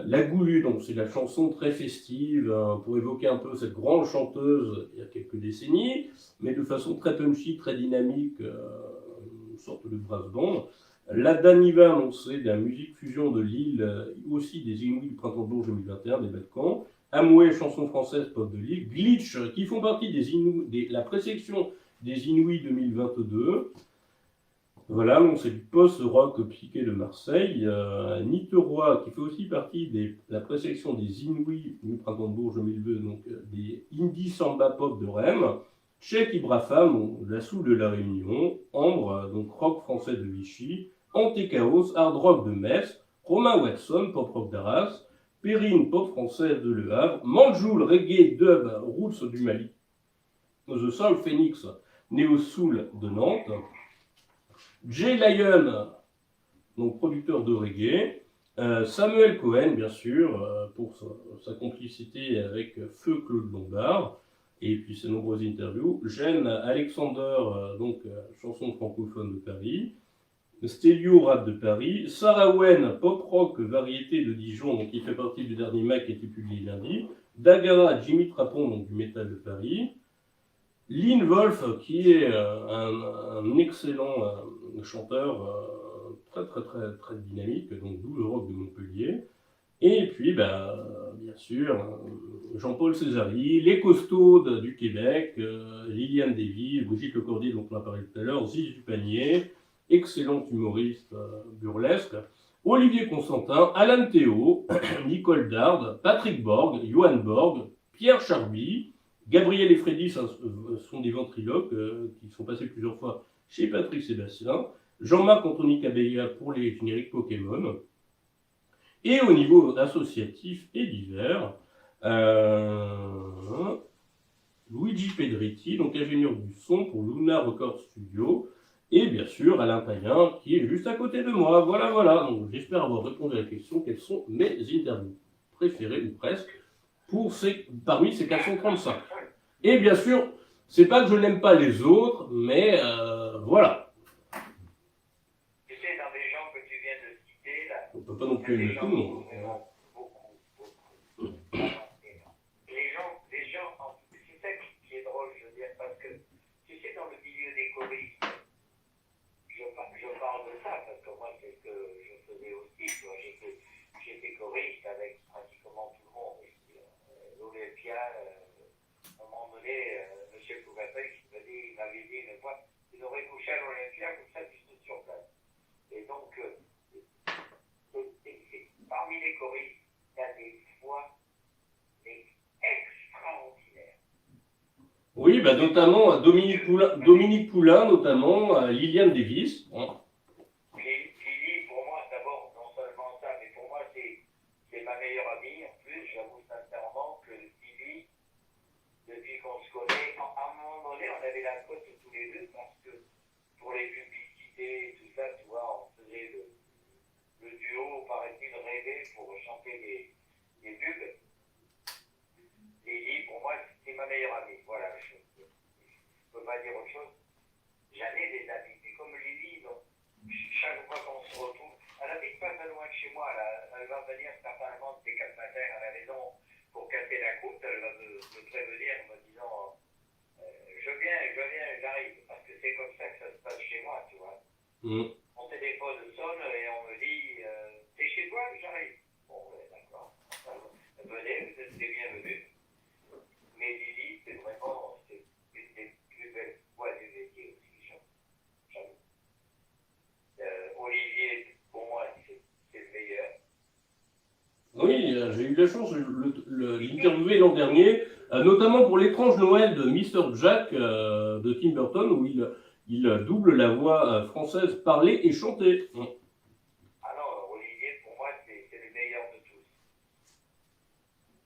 La Goulue, donc c'est la chanson très festive pour évoquer un peu cette grande chanteuse il y a quelques décennies, mais de façon très punchy, très dynamique, une sorte de brass band. La Daniva, donc c'est de la musique fusion de Lille, aussi des Inuits du Printemps de Bourges 2021, des Balkans. Amoué, chanson française pop de Lille. Glitch, qui font partie de la présélection des Inuits 2022. Voilà, donc c'est du post-rock psyché de Marseille. Niterrois, qui fait aussi partie de la présélection des Inuits du Printemps de Bourges 2002, donc des indie samba pop de Rennes. Tchèque Ibrafam, la Soul de la Réunion. Ambre, donc rock français de Vichy. Antéchaos, hard rock de Metz. Romain Watson, pop rock d'Arras. Perrine, pop française de Le Havre. Manjoul, reggae, dub, roots du Mali. The Soul Phoenix, Néo Soul de Nantes. Jay Lyon, donc producteur de reggae. Samuel Cohen, bien sûr, pour sa complicité avec Feu Claude Lombard. et puis ses nombreuses interviews. Jeanne Alexander, chanson francophone de Paris. Stélio, rap de Paris. Sarah Wen, pop rock variété de Dijon, donc qui fait partie du dernier Mac qui a été publié lundi. Dagara, Jimmy Trapon, donc du métal de Paris. Lynn Wolf, qui est un excellent chanteur, très dynamique, donc d'où le rock de Montpellier. Et puis, bien sûr, Jean-Paul Césari, les Costauds du Québec, Liliane Davy, Brigitte Lecordier, dont on a parlé tout à l'heure, Ziz du Panier, excellent humoriste burlesque, Olivier Constantin, Alan Théo, Nicole Dard, Patrick Borg, Johan Borg, Pierre Charby, Gabriel et Freddy sont des ventriloques qui sont passés plusieurs fois chez Patrick Sébastien, Jean-Marc Anthony Cabella pour les génériques Pokémon. Et au niveau associatif et divers, Luigi Pedretti, donc ingénieur du son pour Luna Record Studio, et bien sûr Alain Payen qui est juste à côté de moi. Voilà. Donc j'espère avoir répondu à la question quelles sont mes interviews préférées ou presque parmi ces 435. Et bien sûr, c'est pas que je n'aime pas les autres, mais voilà. Tu sais, dans les gens que tu viens de citer, là, On peut pas non plus aimer tout le monde. beaucoup. Les gens, c'est ça qui est drôle, je veux dire, parce que, tu sais, dans le milieu des choristes, je parle de ça, parce que moi, c'est ce que je faisais aussi, tu vois, j'étais choriste avec pratiquement tout le monde, l'Olympia, à un moment donné, M. Cougatel, il m'avait dit une fois, il aurait couché à l'Olympia, comme ça, tu serais sur place. Et donc, parmi les choristes, il y a des voix extraordinaires. Oui, notamment Dominique Poulain, notamment Liliane Davis. Lily, pour moi, d'abord, non seulement ça, mais pour moi, c'est ma meilleure amie. En plus, j'avoue sincèrement que Lily, depuis qu'on se connaît, à un moment donné, on avait la cote tous les deux parce que pour les publicités et tout ça, tu vois, on faisait le duo, paraît-il, rêvé pour chanter les pubs. Lily, pour moi, c'est ma meilleure amie. Voilà, je ne peux pas dire autre chose. J'en ai des amis, mais comme Lily, donc, chaque fois qu'on se retrouve, elle habite pas très loin de chez moi, elle va venir certainement dès 4 matins à la maison pour casser la croûte, elle va me prévenir en me disant je viens, j'arrive, parce que c'est comme ça que ça se passe chez moi, tu vois. Mon téléphone sonne et on me dit t'es chez toi, j'arrive. Bon, d'accord. Venez, vous êtes les bienvenus. Mais Lily, c'est vraiment une des plus belles voix du métier aussi, j'avoue. Olivier, pour moi, c'est le meilleur. Oui, j'ai eu la chance de l'interviewer l'an dernier, notamment pour l'étrange Noël de Mr. Jack de Tim Burton, où il double la voix française parlée et chantée. Alors, Olivier, pour moi, c'est le meilleur de tous.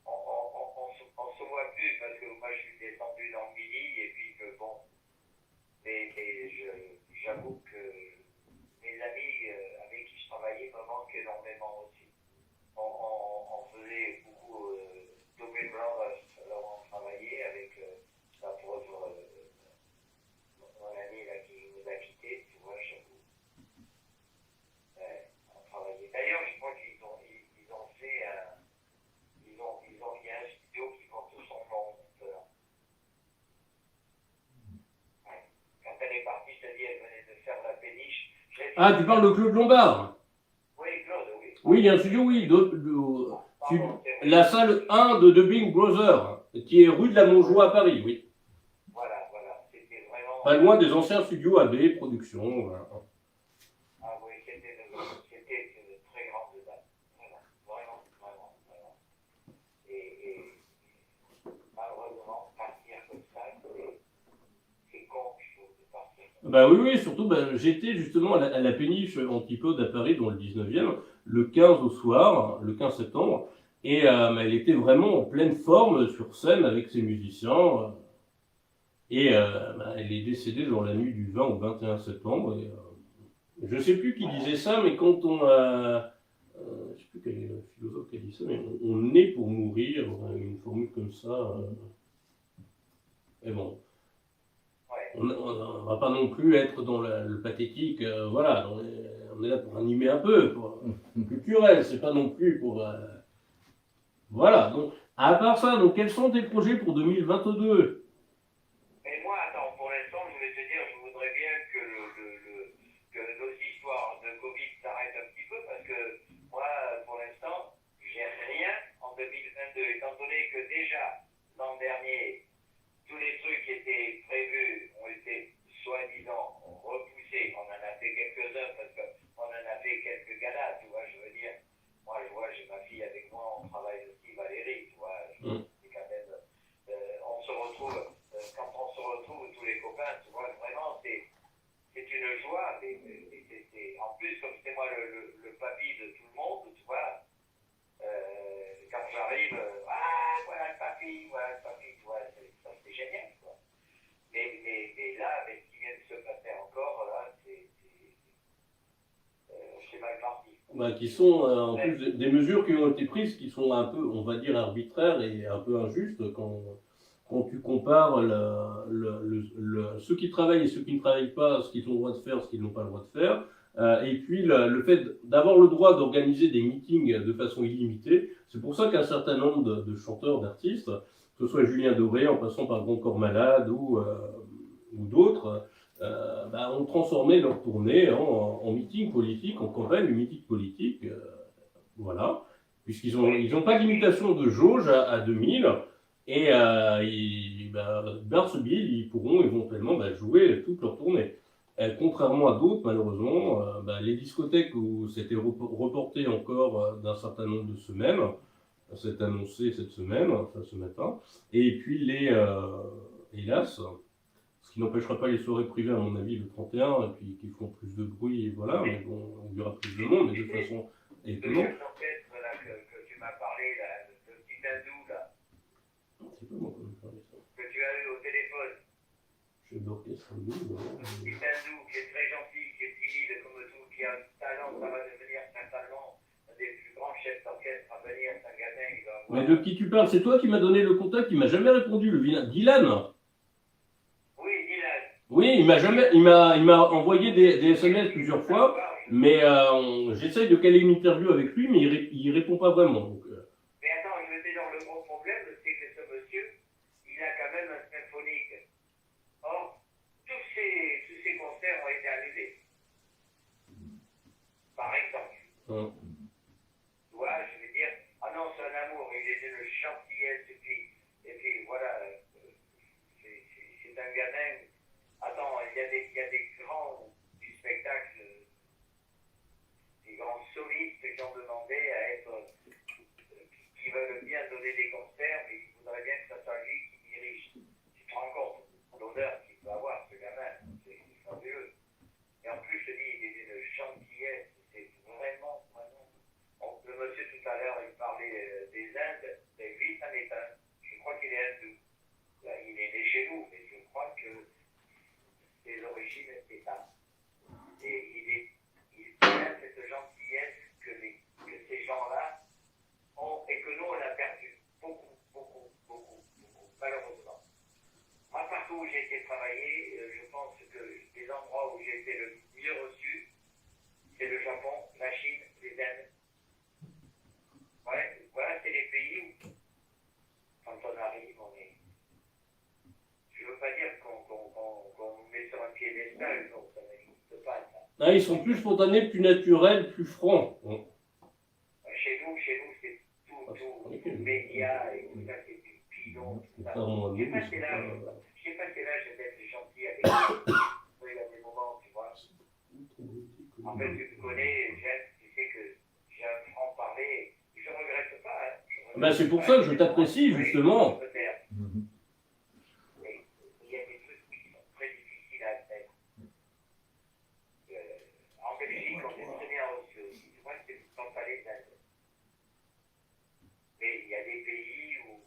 On se voit plus parce que moi, je suis descendu dans le midi et puis que bon, mais j'avoue que mes amis avec qui je travaillais me manquent énormément aussi. On faisait beaucoup Double Brothers, alors on travaillait avec la pauvre mon ami là qui nous a quittés, tu vois, j'avoue. On travaillait. D'ailleurs, je crois qu'ils ont fait il y a un studio qui porte son nom. Ouais. Quand elle est partie, je te dis, elle venait de faire la péniche. Ah, tu parles de Claude Lombard? Oui, Claude, oui. Oui, il y a un studio, oui. La salle 1 de Dubbing Brothers, qui est rue de la Montjoie à Paris, oui. Voilà. C'était vraiment. Pas loin des anciens studios AB Productions. Voilà. Ah oui, c'était une très grande date. Vraiment. Et malheureusement, partir comme ça, c'est con, je trouve, de partir. Oui, surtout, j'étais justement à la péniche Antipode à Paris, dans le 19e, le 15 au soir, le 15 septembre, et elle était vraiment en pleine forme sur scène avec ses musiciens, et elle est décédée dans la nuit du 20 au 21 septembre, et je ne sais plus qui disait ça, mais quand on a... je ne sais plus quel est le philosophe qui a dit ça, mais on naît pour mourir, une formule comme ça. Mais bon, Ouais. on ne va pas non plus être dans le pathétique, voilà, on est là pour animer un peu, pour culturel, c'est pas non plus pour... voilà, donc, à part ça, donc quels sont tes projets pour 2022? Mais moi, attends, pour l'instant, je vais te dire, je voudrais bien que nos histoires de Covid s'arrêtent un petit peu, parce que moi, pour l'instant, j'ai rien en 2022, étant donné que déjà, l'an dernier, tous les trucs qui étaient prévus ont été soi-disant repoussés. On en a fait quelques-uns parce qu'on en a fait quelques galas, tu vois, je veux dire. Moi, je vois, j'ai ma fille avec moi, on travaille aussi, Valérie, tu vois. C'est quand même, on se retrouve, quand on se retrouve tous les copains, tu vois, vraiment, c'est une joie. En plus, comme c'est moi le papy de tout le monde, tu vois, quand j'arrive, voilà le papy, tu vois, ça c'est génial, quoi. Mais là, avec ce qui vient de se passer encore, là, c'est mal parti. Bah, qui sont en plus des mesures qui ont été prises qui sont un peu, on va dire, arbitraires et un peu injustes quand tu compares ceux qui travaillent et ceux qui ne travaillent pas, ce qu'ils ont le droit de faire, ce qu'ils n'ont pas le droit de faire. Et puis le fait d'avoir le droit d'organiser des meetings de façon illimitée. C'est pour ça qu'un certain nombre de chanteurs, d'artistes, que ce soit Julien Doré en passant par Grand Corps Malade ou d'autres, ont transformé leur tournée en meeting politique, en campagne de meeting politique. Voilà. Puisqu'ils n'ont pas de limitation de jauge à 2000. Et Barceville, ils pourront éventuellement jouer toute leur tournée. Contrairement à d'autres, malheureusement, les discothèques où c'était reporté encore d'un certain nombre de semaines, c'est annoncé cette semaine, enfin ce matin, et puis hélas, ce qui n'empêchera pas les soirées privées, à mon avis, le 31, et puis qui font plus de bruit, et voilà, mais bon, il y aura plus de monde, mais de façon étonnante. Le chef d'orchestre là, que tu m'as parlé, là, le petit hindou, là, C'est pas moi qui me parle de ça. que tu as eu au téléphone, Chef d'orchestre, oui, le petit hindou qui est très gentil, qui est timide comme tout, qui a un talent, ça va devenir certainement un des plus grands chefs d'orchestre à venir, c'est un gamin, il va avoir... Mais de qui tu parles? C'est toi qui m'as donné le contact, il m'a jamais répondu, le vilain. Dylan? Oui, Dylan. Oui, il m'a envoyé des SMS plusieurs fois, mais j'essaye de caler une interview avec lui, mais il répond pas vraiment. Donc, Mais attends, je vais te dire, le gros problème, c'est que ce monsieur, il a quand même un symphonique. Or, tous ces concerts ont été annulés. Par exemple. Tu vois, je veux dire, ah non, c'est un amour, il est d'une gentillesse, et puis voilà, c'est un gamin. Attends, il y a des grands du spectacle, des grands solistes qui ont demandé à être, qui veulent bien donner des concerts, mais ils voudraient bien que ça soit lui qui dirige. Tu te rends compte, l'honneur qu'il peut avoir, ce gamin, c'est fabuleux. Et en plus, je te dis, il est d'une gentillesse, c'est vraiment, vraiment. Le monsieur tout à l'heure, il parlait des Indes, et lui, ça m'étonne. Je crois qu'il est hindou. Là, il est né chez nous, mais je crois que ses origines, c'est ça. Et il a cette gentillesse que ces gens-là ont, et que nous, on a perdu. Beaucoup, beaucoup, beaucoup, beaucoup, malheureusement. Moi, partout où j'ai été travailler, je pense que les endroits où j'ai été le mieux reçu, c'est le Japon, la Chine, les Indes. Voilà, c'est les pays où, quand on arrive, on est... Je ne veux pas dire qu'on nous met sur un piédestal, non, ça n'existe pas, ça. ah, ils sont plus spontanés, plus naturels, plus francs. Chez nous, c'est tout média, et tout ça, c'est du pilon, tout ça. J'ai passé l'âge d'être gentil avec eux. Il y a des moments, tu vois. En fait, tu me connais, Jeff, tu sais que j'ai un franc-parler. Je ne regrette pas. Hein. C'est pour ça que je t'apprécie, justement. Mais il y a des trucs qui sont très difficiles à admettre. En Belgique, on est très bien reçu aussi. Tu vois, c'est pas les Indes. Mais il y a des pays où...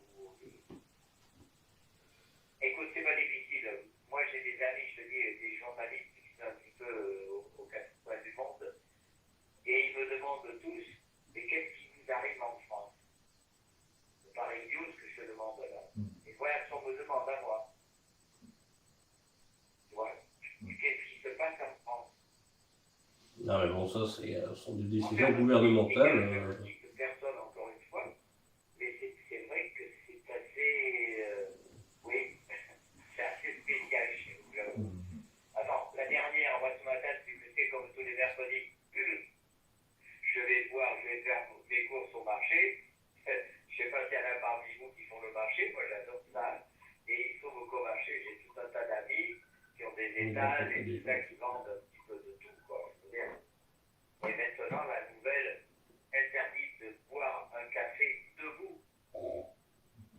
Écoute, c'est pas difficile. Moi, j'ai des amis, je te dis, des journalistes qui sont un petit peu aux quatre coins du monde. Et ils me demandent tous, mais qu'est-ce qui vous arrive en France? C'est pareil, ce que je te demande là. ça sont des décisions gouvernementales. Personne, encore une fois, mais c'est vrai que c'est assez, oui, c'est assez spécial chez nous, j'avoue. Alors, la dernière, moi ce matin, c'est comme tous les mercredis, je vais faire mes courses au marché. Je sais pas s'il y en a parmi vous qui font le marché, moi j'adore ça. Et il faut qu'au marché, j'ai tout un tas d'amis qui ont des étals et tout ça qui vendent un petit peu de tout, quoi. Je veux dire. Et maintenant, la nouvelle interdit de boire un café debout.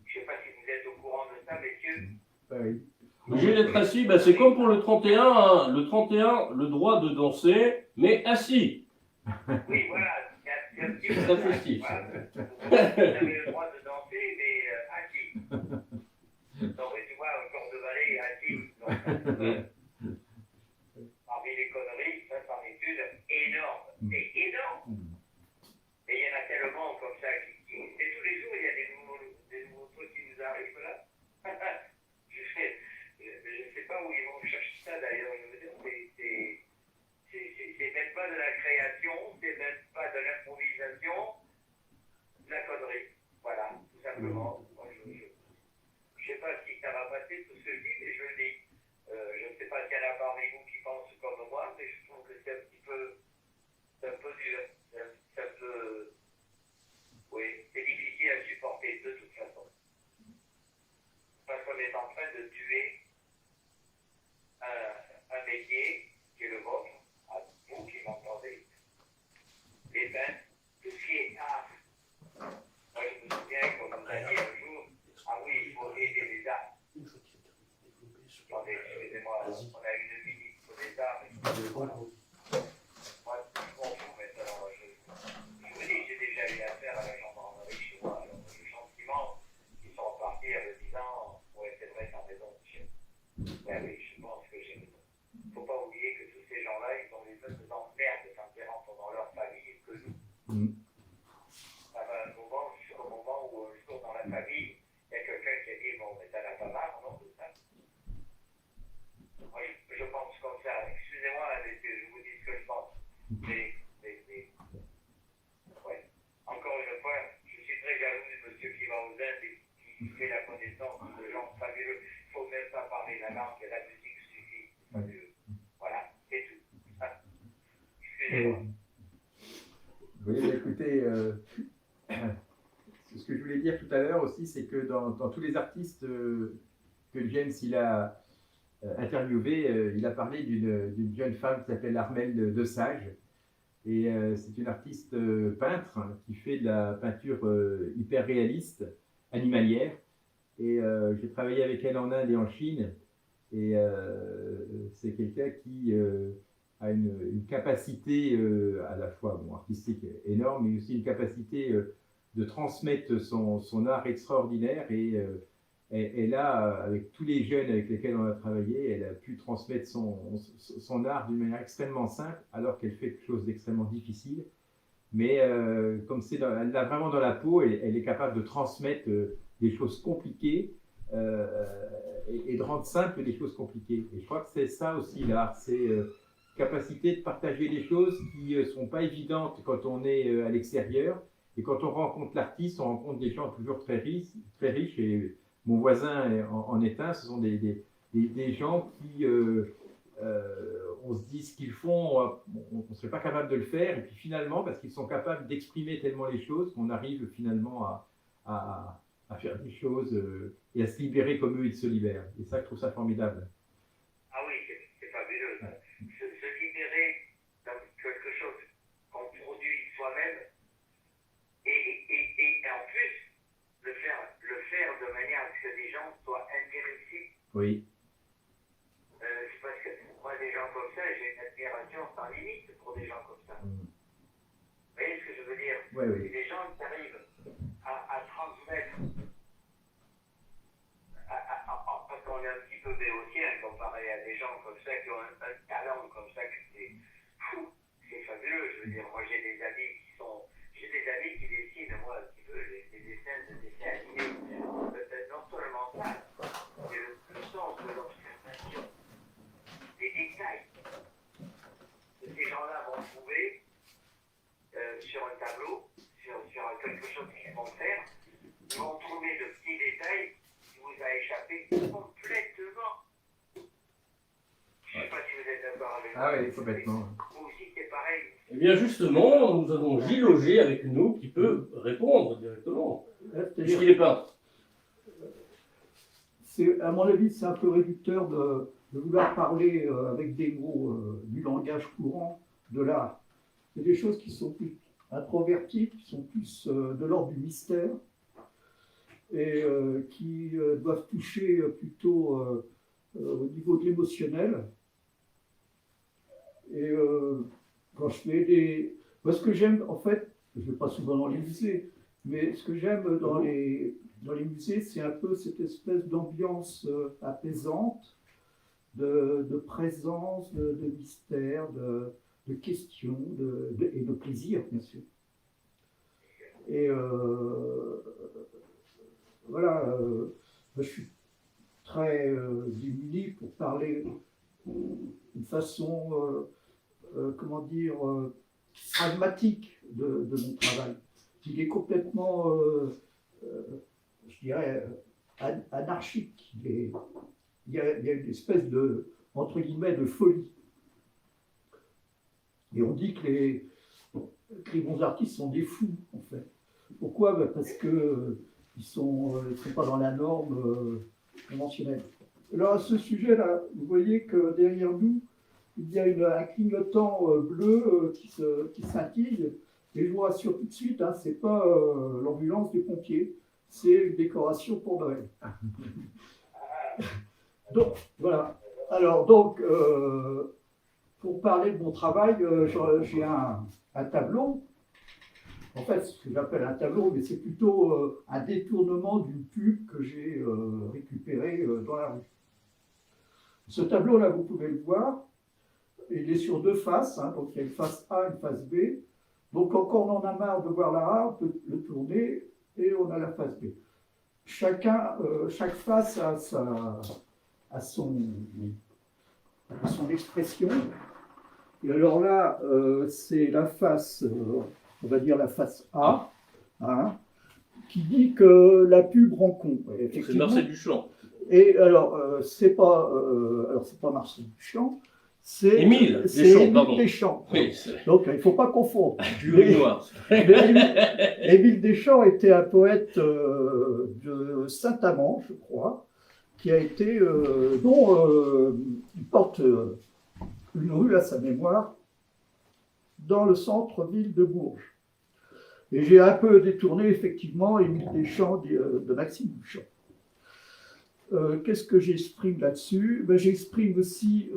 Je sais pas si vous êtes au courant de ça, messieurs. Oui. Obligé d'être assis, bah, c'est comme pour le 31, hein. Le 31, le droit de danser, mais assis. Oui, voilà. Il y a un petit peu C'est très de ça, festif. voilà. Vous avez le droit de danser, mais assis. Donc, tu vois, un corps de ballet assis. Donc, parmi les conneries, ça, c'en est une énorme. C'est énorme. Et il y en a tellement comme ça et tous les jours, il y a des nouveaux trucs qui nous arrivent là. Je ne sais pas où ils vont chercher ça d'ailleurs. Je veux dire, c'est même pas de la création, c'est même pas de l'improvisation, de la connerie. Voilà, tout simplement. Moi, je ne sais pas si ça va passer tout ce que je dis, mais je le dis. Je ne sais pas s'il y en a parmi vous qui pensent comme moi, mais je trouve que c'est un peu dur. C'est un peu. Oui, c'est difficile à supporter de toute façon. Parce qu'on est en train de tuer un métier qui est le vôtre, à vous qui m'entendez. Les bains, tout ce qui est art. Moi, je me souviens qu'on nous a dit un jour, ah oui, il faut aider les arts. Attendez, excusez-moi, on a une ministre des arts, mais voilà. Moi, je m'en fous maintenant. Je vous dis, j'ai déjà eu affaire à la gendarmerie chez moi. Alors, le sentiment, ils sont repartis en me disant, ouais, c'est vrai, t'as raison, monsieur. Ben oui, je pense que j'ai raison. Il ne faut pas oublier que tous ces gens-là, ils ont les mêmes emmerdes quand ils rentrent dans leur famille que nous. Ça va un moment, jusqu'au moment où, un jour dans la famille, il y a quelqu'un qui a dit, bon, mais t'en as pas marre, non, de ça. Moi, je pense comme ça. Excusez-moi, mais je vous dis ce que je pense. Mais ouais. Encore une fois, je suis très jaloux de monsieur qui va aux Indes et qui fait la connaissance de gens fabuleux. Il ne faut même pas parler la langue, la musique suffit. C'est fabuleux. Voilà, c'est tout. Excusez-moi. Oui, écoutez, ce que je voulais dire tout à l'heure aussi, c'est que dans tous les artistes que James il a interviewé, il a parlé d'une jeune femme qui s'appelle Armelle de Sage. Et c'est une artiste peintre qui fait de la peinture hyper réaliste, animalière. Et j'ai travaillé avec elle en Inde et en Chine. Et c'est quelqu'un qui a une capacité à la fois artistique énorme, mais aussi une capacité de transmettre son art extraordinaire. Et elle a, avec tous les jeunes avec lesquels on a travaillé, elle a pu transmettre son art d'une manière extrêmement simple, alors qu'elle fait quelque chose d'extrêmement difficile. Mais comme elle l'a vraiment dans la peau, elle est capable de transmettre des choses compliquées et de rendre simples des choses compliquées. Et je crois que c'est ça aussi l'art, c'est capacité de partager des choses qui ne sont pas évidentes quand on est à l'extérieur. Et quand on rencontre l'artiste, on rencontre des gens toujours très riches. Et mon voisin en est un, ce sont des gens qui, on se dit ce qu'ils font, on ne serait pas capable de le faire. Et puis finalement, parce qu'ils sont capables d'exprimer tellement les choses, qu'on arrive finalement à faire des choses et à se libérer comme eux, ils se libèrent. Et ça, je trouve ça formidable. Ah oui, c'est fabuleux. Se libérer dans quelque chose qu'on produit soi-même et en plus le faire de manière à ce que les gens soient intéressés. Oui. C'est parce que moi, des gens comme ça, j'ai une admiration sans limite pour des gens comme ça. Vous voyez ce que je veux dire? Oui, oui. Des gens qui arrivent à transmettre, parce qu'on est un petit peu béotien comparé à des gens comme ça qui ont un talent comme ça, que c'est fabuleux. Je veux dire, moi j'ai des amis qui dessinent, moi, un petit peu des dessins animés. Non seulement ça, c'est le sens de quelque chose qu'ils vont faire, ils vont trouver de petits détails qui vous a échappé complètement. Je ne sais pas si vous êtes d'accord avec moi. Ah oui, complètement. Vous aussi, c'est pareil. Eh bien justement, nous avons Gilles Auger avec nous qui peut répondre directement, C'est-à-dire, puisqu'il est peintre. à mon avis, c'est un peu réducteur de vouloir parler avec des mots du langage courant de l'art. C'est des choses qui sont plus introverties, qui sont plus de l'ordre du mystère et qui doivent toucher plutôt au niveau de l'émotionnel. Et quand je fais des... Moi, ce que j'aime, en fait, je ne vais pas souvent dans les musées, mais ce que j'aime dans les musées, c'est un peu cette espèce d'ambiance apaisante, de présence, de mystère, de questions et de plaisir, bien sûr. Et voilà, je suis très démuni pour parler d'une façon, comment dire, pragmatique de mon travail. Il est complètement, je dirais, anarchique. Il y a une espèce de, entre guillemets, de folie. Et on dit que les bons artistes sont des fous, en fait. Pourquoi? Parce que ils sont pas dans la norme conventionnelle. Alors à ce sujet-là, vous voyez que derrière nous, il y a un clignotant bleu qui scintille. Et je vous rassure tout de suite, hein, c'est pas l'ambulance des pompiers, c'est une décoration pour Noël. Donc voilà. Alors donc, pour parler de mon travail, j'ai un tableau. En fait, ce que j'appelle un tableau, mais c'est plutôt un détournement d'une pub que j'ai récupérée dans la rue. Ce tableau-là, vous pouvez le voir, il est sur deux faces, hein, donc il y a une face A et une face B. Donc quand on en a marre de voir la A, on peut le tourner et on a la face B. Chaque face a son expression. Et alors là, c'est la face, on va dire la face A, hein, qui dit que la pub rend con. C'est Marcel Duchamp. Et alors, c'est pas Marcel Duchamp, c'est Émile Deschamps, pardon. Deschamps. Oui, Donc, il ne faut pas confondre. du noir. Émile Deschamps était un poète de Saint-Amand, je crois, qui a été, dont il porte une rue à sa mémoire dans le centre-ville de Bourges. Et j'ai un peu détourné effectivement Émile Deschamps de Maxime Duchamp. Qu'est-ce que j'exprime là-dessus? J'exprime aussi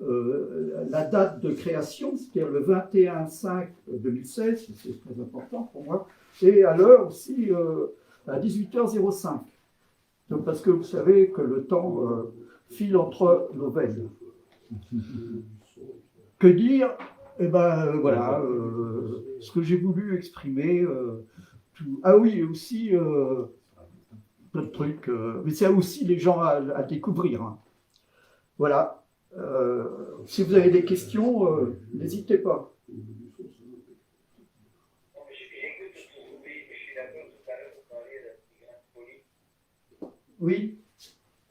la date de création, c'est-à-dire le 21/5/2016, c'est très important pour moi, et à l'heure aussi à 18h05. Donc, parce que vous savez que le temps file entre nos veines. Que dire? Eh ben voilà, ce que j'ai voulu exprimer. Tout. Ah oui, aussi plein de trucs, mais c'est aussi les gens à découvrir. Hein. Voilà. Si vous avez des questions, n'hésitez pas. J'ai cru que je suis d'accord tout à l'heure, vous parliez d'un petit grain de folie. Oui.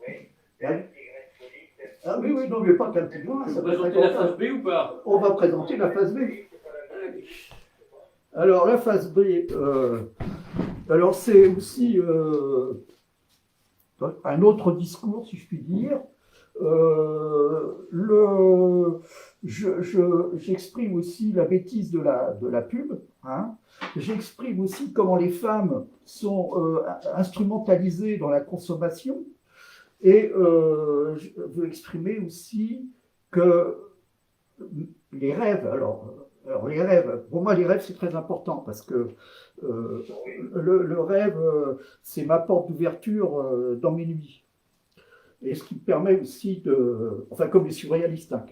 Oui, Ouais. un petit grain de folie. Ah oui, oui, non, mais pas qu'un petit grain. Vous présentez la face B ou pas? On va présenter la phase B. Alors, la phase B, alors c'est aussi un autre discours, si je puis dire. J'exprime aussi la bêtise de la pub. Hein. J'exprime aussi comment les femmes sont instrumentalisées dans la consommation. Et je veux exprimer aussi que les rêves, alors les rêves, pour moi les rêves c'est très important parce que le rêve c'est ma porte d'ouverture dans mes nuits. Et ce qui me permet aussi de, enfin comme les surréalistes hein,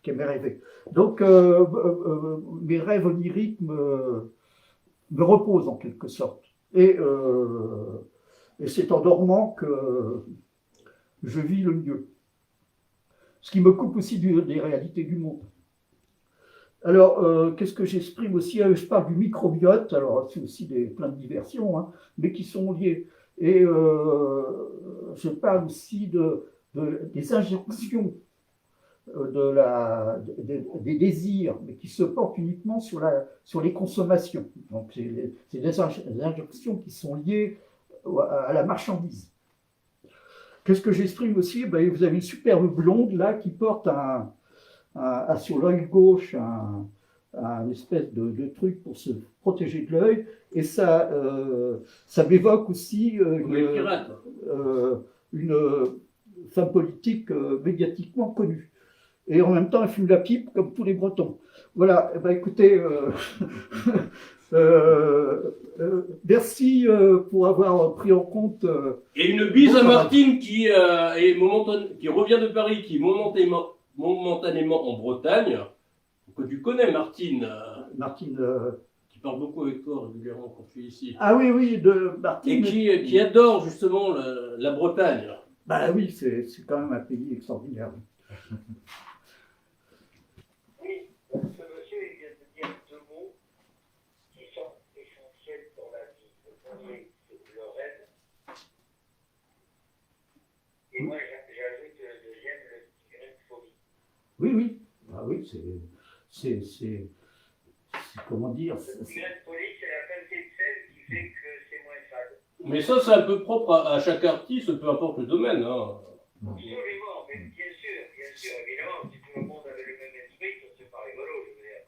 qui aiment rêver. Donc mes rêves oniriques me reposent en quelque sorte. Et c'est en dormant que je vis le mieux. Ce qui me coupe aussi des réalités du monde. Alors, qu'est-ce que j'exprime aussi? Je parle du microbiote, alors c'est aussi plein de diversions, hein, mais qui sont liées. Et je parle aussi des injonctions des désirs, mais qui se portent uniquement sur les consommations. Donc, c'est des injonctions qui sont liées à la marchandise. Qu'est-ce que j'exprime aussi? Ben, vous avez une superbe blonde là qui porte sur l'œil gauche un espèce de truc pour se protéger de l'œil, et ça m'évoque aussi une femme politique médiatiquement connue. Et en même temps, elle fume la pipe comme tous les Bretons. Voilà, ben, écoutez, merci pour avoir pris en compte. Et une bise à Martine qui revient de Paris, qui est momentanément en Bretagne, que tu connais, Martine. Martine. Qui parle beaucoup avec toi régulièrement quand tu es ici. Ah oui, oui, de Martine. Et qui adore justement la Bretagne. Bah oui, c'est quand même un pays extraordinaire. Oui, ce monsieur, il vient de dire deux mots qui sont essentiels dans la vie. Le premier, c'est le rêve. Et moi, j'ajoute le deuxième, le petit grain de folie. Oui, oui. Ah oui, c'est comment dire. Le petit grain de folie, c'est la qualité de sel qui fait que c'est moins fade. Mais ça, c'est un peu propre à chaque artiste, peu importe le domaine. Hein. Absolument, mais bien sûr, évidemment, si tout le monde avait le même esprit, ça serait pas rigolo, je veux dire.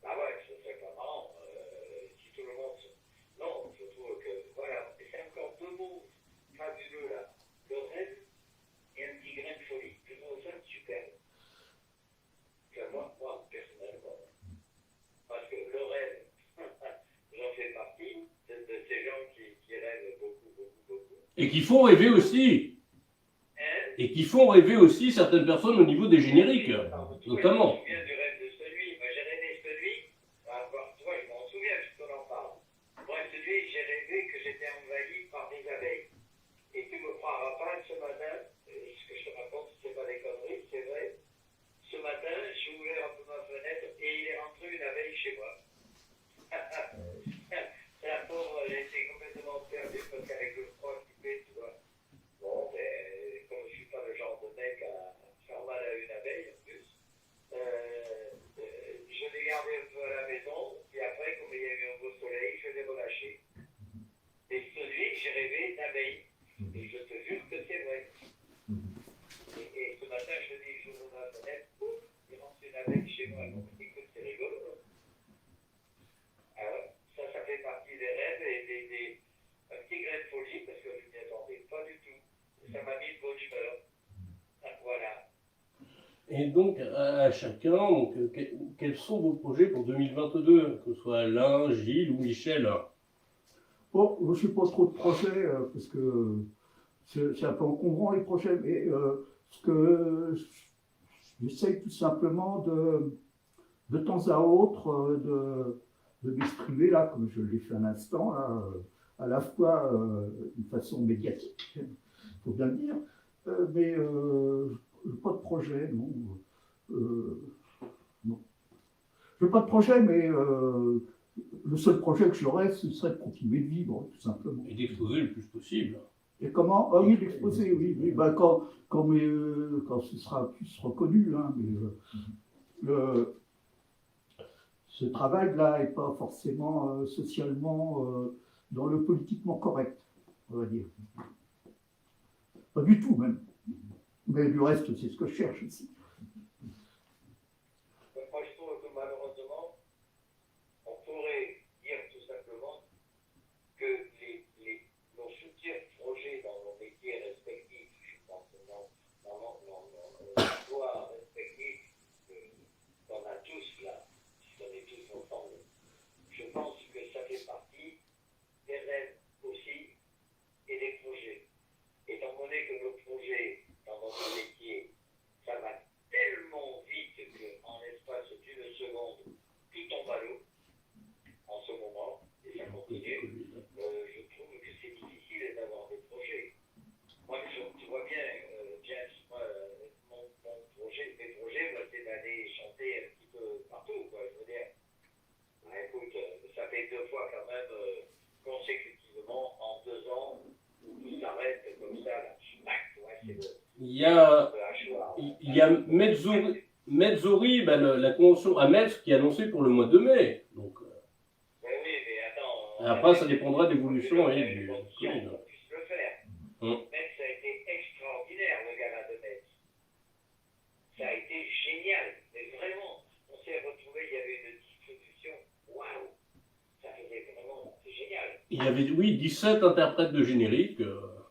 Ah ouais, ça serait pas marrant. Si tout le monde. Non, je trouve que. Voilà, et c'est encore deux mots fabuleux là. Le rêve et un petit grain de folie. Je trouve ça super. Enfin, moi, personnellement. Parce que le rêve, j'en fais partie de ces gens qui rêvent beaucoup. Et qui font rêver aussi. Et qui font rêver aussi certaines personnes au niveau des génériques, notamment. Je me souviens du rêve de celui, moi j'ai rêvé celui, tu vois, je m'en souviens puisqu'on en parle. Moi, celui, j'ai rêvé que j'étais envahi par des abeilles. Et tu me croiras pas, ce matin, ce que je te raconte, c'est pas des conneries, c'est vrai. Ce matin, j'ai ouvert un peu ma fenêtre et il est rentré une abeille chez moi. La pauvre, elle était complètement perdue parce qu'avec le froid qui fait, tu vois. Bon, ben, comme je suis pas le genre de mec à faire mal à une abeille, en plus, je l'ai gardé un peu à la maison, puis après, comme il y a eu un beau soleil, je l'ai relâché. Et celui, j'ai rêvé d'abeille. Et je te jure que c'est vrai. Et ce matin, je dis, j'ouvre ma fenêtre, pouf, il rentre une abeille chez moi. Donc, écoute, c'est rigolo. Alors, ça fait partie des rêves et un petit grain de folie, parce que je ne m'y attendais pas du tout. Ça m'a mis de bonne humeur. Voilà. Et donc, à chacun, donc, quels sont vos projets pour 2022, que ce soit Alain, Gilles ou Michel? Bon, je ne suis pas trop de projets, parce que c'est un peu encombrant les projets, mais ce que j'essaye tout simplement de temps à autre de m'exprimer, là, comme je l'ai fait un instant, là, à la fois d'une façon médiatique, il faut bien le dire, mais pas de projet, non. Non. Je n'ai pas de projet, mais le seul projet que j'aurais, ce serait de continuer de vivre, tout simplement. Et d'exposer le plus possible. Et comment? Ah oui, d'exposer, oui. Ben, quand ce sera plus reconnu, hein, mais ce travail-là n'est pas forcément socialement dans le politiquement correct, on va dire. Pas du tout, même. Mais du reste, c'est ce que je cherche aussi. Moi, je trouve que malheureusement, on pourrait dire tout simplement que nos futurs projets dans nos métiers respectifs, je pense dans nos emplois respectifs qu'on a tous là, si on est tous ensemble, je pense que ça fait partie des rêves aussi et des projets. Étant donné que nos projets dans notre métier, ça va même consécutivement en 2 ans, tout s'arrête comme ça, là, ouais, c'est Il y a, le hachoir. il y a Mezzori, ben, la convention à Metz qui est annoncée pour le mois de mai. Donc, Mais oui, mais attends. après, ça dépendra de l'évolution et du Covid. Covid. On puisse le faire. Hum. Metz, ça a été extraordinaire, le gala de Metz. Ça a été génial. Mais vraiment, on s'est retrouvés, il y avait une distribution. Waouh! Ça faisait vraiment. C'est génial. Il y avait, oui, 17 interprètes de générique,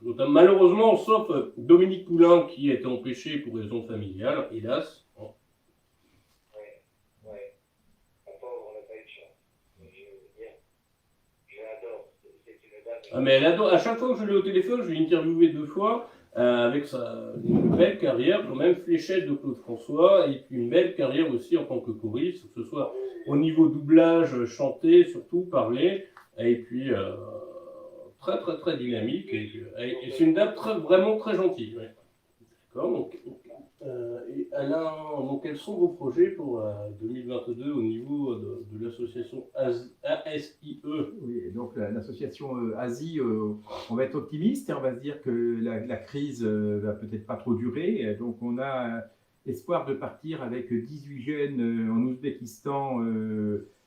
notamment, malheureusement, sauf Dominique Poulain qui a été empêché pour raisons familiales, hélas. Bon. Ouais, ouais. La pauvre, on n'a pas eu de chance. Mais je veux dire, je l'adore. C'est une dame. Ah, mais elle adore, à chaque fois que je l'ai au téléphone, je l'ai interviewé 2 fois, avec une belle carrière, quand même, fléchette de Claude François, et puis une belle carrière aussi en tant que choriste, que ce soit au niveau doublage, chanter, surtout parler, et puis très très très dynamique, et c'est une dame vraiment très gentille. Ouais. D'accord, et Alain, donc, quels sont vos projets pour 2022 au niveau de l'association ASIE? Oui, donc l'association Asie, on va être optimiste et on va se dire que la crise va peut-être pas trop durer. Donc on a espoir de partir avec 18 jeunes en Ouzbékistan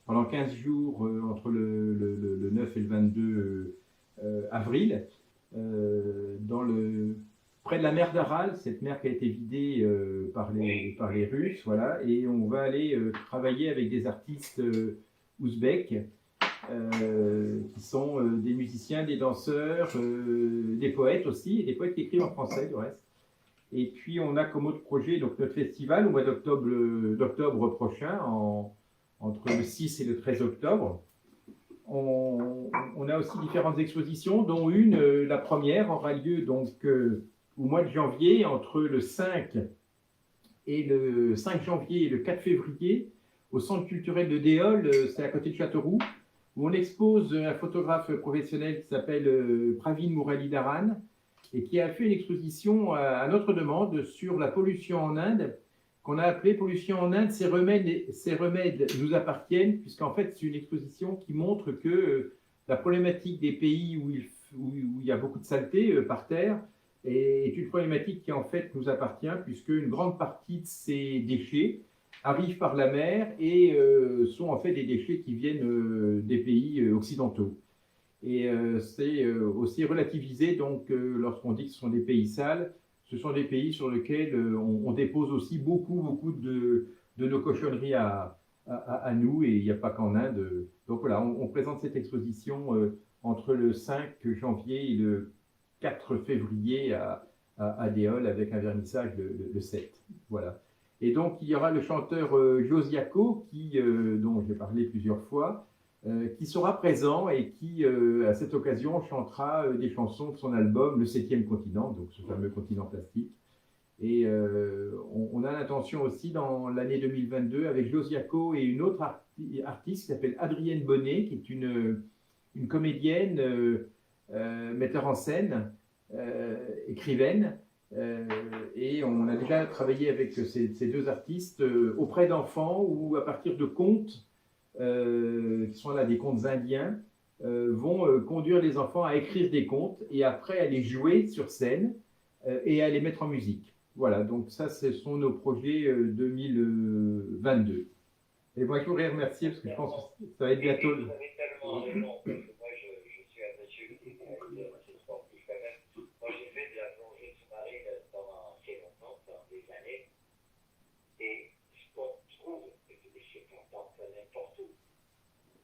pendant 15 jours entre le 9 et le 22 avril, près de la mer d'Aral, cette mer qui a été vidée par les Russes, voilà, et on va aller travailler avec des artistes ouzbeks qui sont des musiciens, des danseurs, des poètes aussi, et des poètes qui écrivent en français du reste. Et puis on a comme autre projet donc notre festival au mois d'octobre prochain, entre le 6 et le 13 octobre. On a aussi différentes expositions, dont une, la première, aura lieu donc au mois de janvier, entre le 5 janvier et le 4 février, au Centre culturel de Déol, c'est à côté de Châteauroux, où on expose un photographe professionnel qui s'appelle Pravin Muralidharan, et qui a fait une exposition à notre demande sur la pollution en Inde, qu'on a appelée Pollution en Inde, ces remèdes nous appartiennent, puisqu'en fait c'est une exposition qui montre que la problématique des pays où il y a beaucoup de saleté par terre est une problématique qui en fait nous appartient, puisque une grande partie de ces déchets arrivent par la mer et sont en fait des déchets qui viennent des pays occidentaux. Et c'est aussi relativisé donc lorsqu'on dit que ce sont des pays sales. Ce sont des pays sur lesquels on dépose aussi beaucoup de nos cochonneries à nous, et il n'y a pas qu'en Inde. Donc voilà, on présente cette exposition entre le 5 janvier et le 4 février à Déol, avec un vernissage le 7. Voilà. Et donc il y aura le chanteur Josiaco, dont j'ai parlé plusieurs fois, qui sera présent et qui, à cette occasion, chantera des chansons de son album Le 7e continent, donc ce fameux continent plastique. Et on a l'intention aussi, dans l'année 2022, avec Josiaco et une autre artiste qui s'appelle Adrienne Bonnet, qui est une comédienne, metteur en scène, écrivaine. Et on a déjà travaillé avec ces 2 artistes auprès d'enfants, ou à partir de contes, qui sont là des contes indiens, vont conduire les enfants à écrire des contes et après à les jouer sur scène et à les mettre en musique. Voilà, donc ça, ce sont nos projets 2022. Et moi, je voudrais remercier parce que je pense que ça va être bientôt. Vous avez tellement raison, parce que moi, je suis un monsieur qui est assez sportif quand même. Moi, j'ai fait de la plongée sous-marine pendant assez longtemps, pendant des années. Et ce qu'on trouve, c'est pas n'importe où.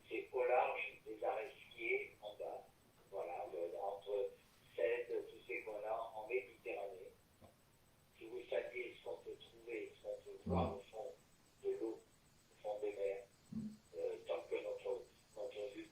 C'est au large des arrêts skiés en bas, voilà, entre Sète, tous ces coins-là, en Méditerranée. Si vous saviez ce qu'on peut trouver, ce qu'on peut voir au fond de l'eau, au fond des mers, tant que notre vue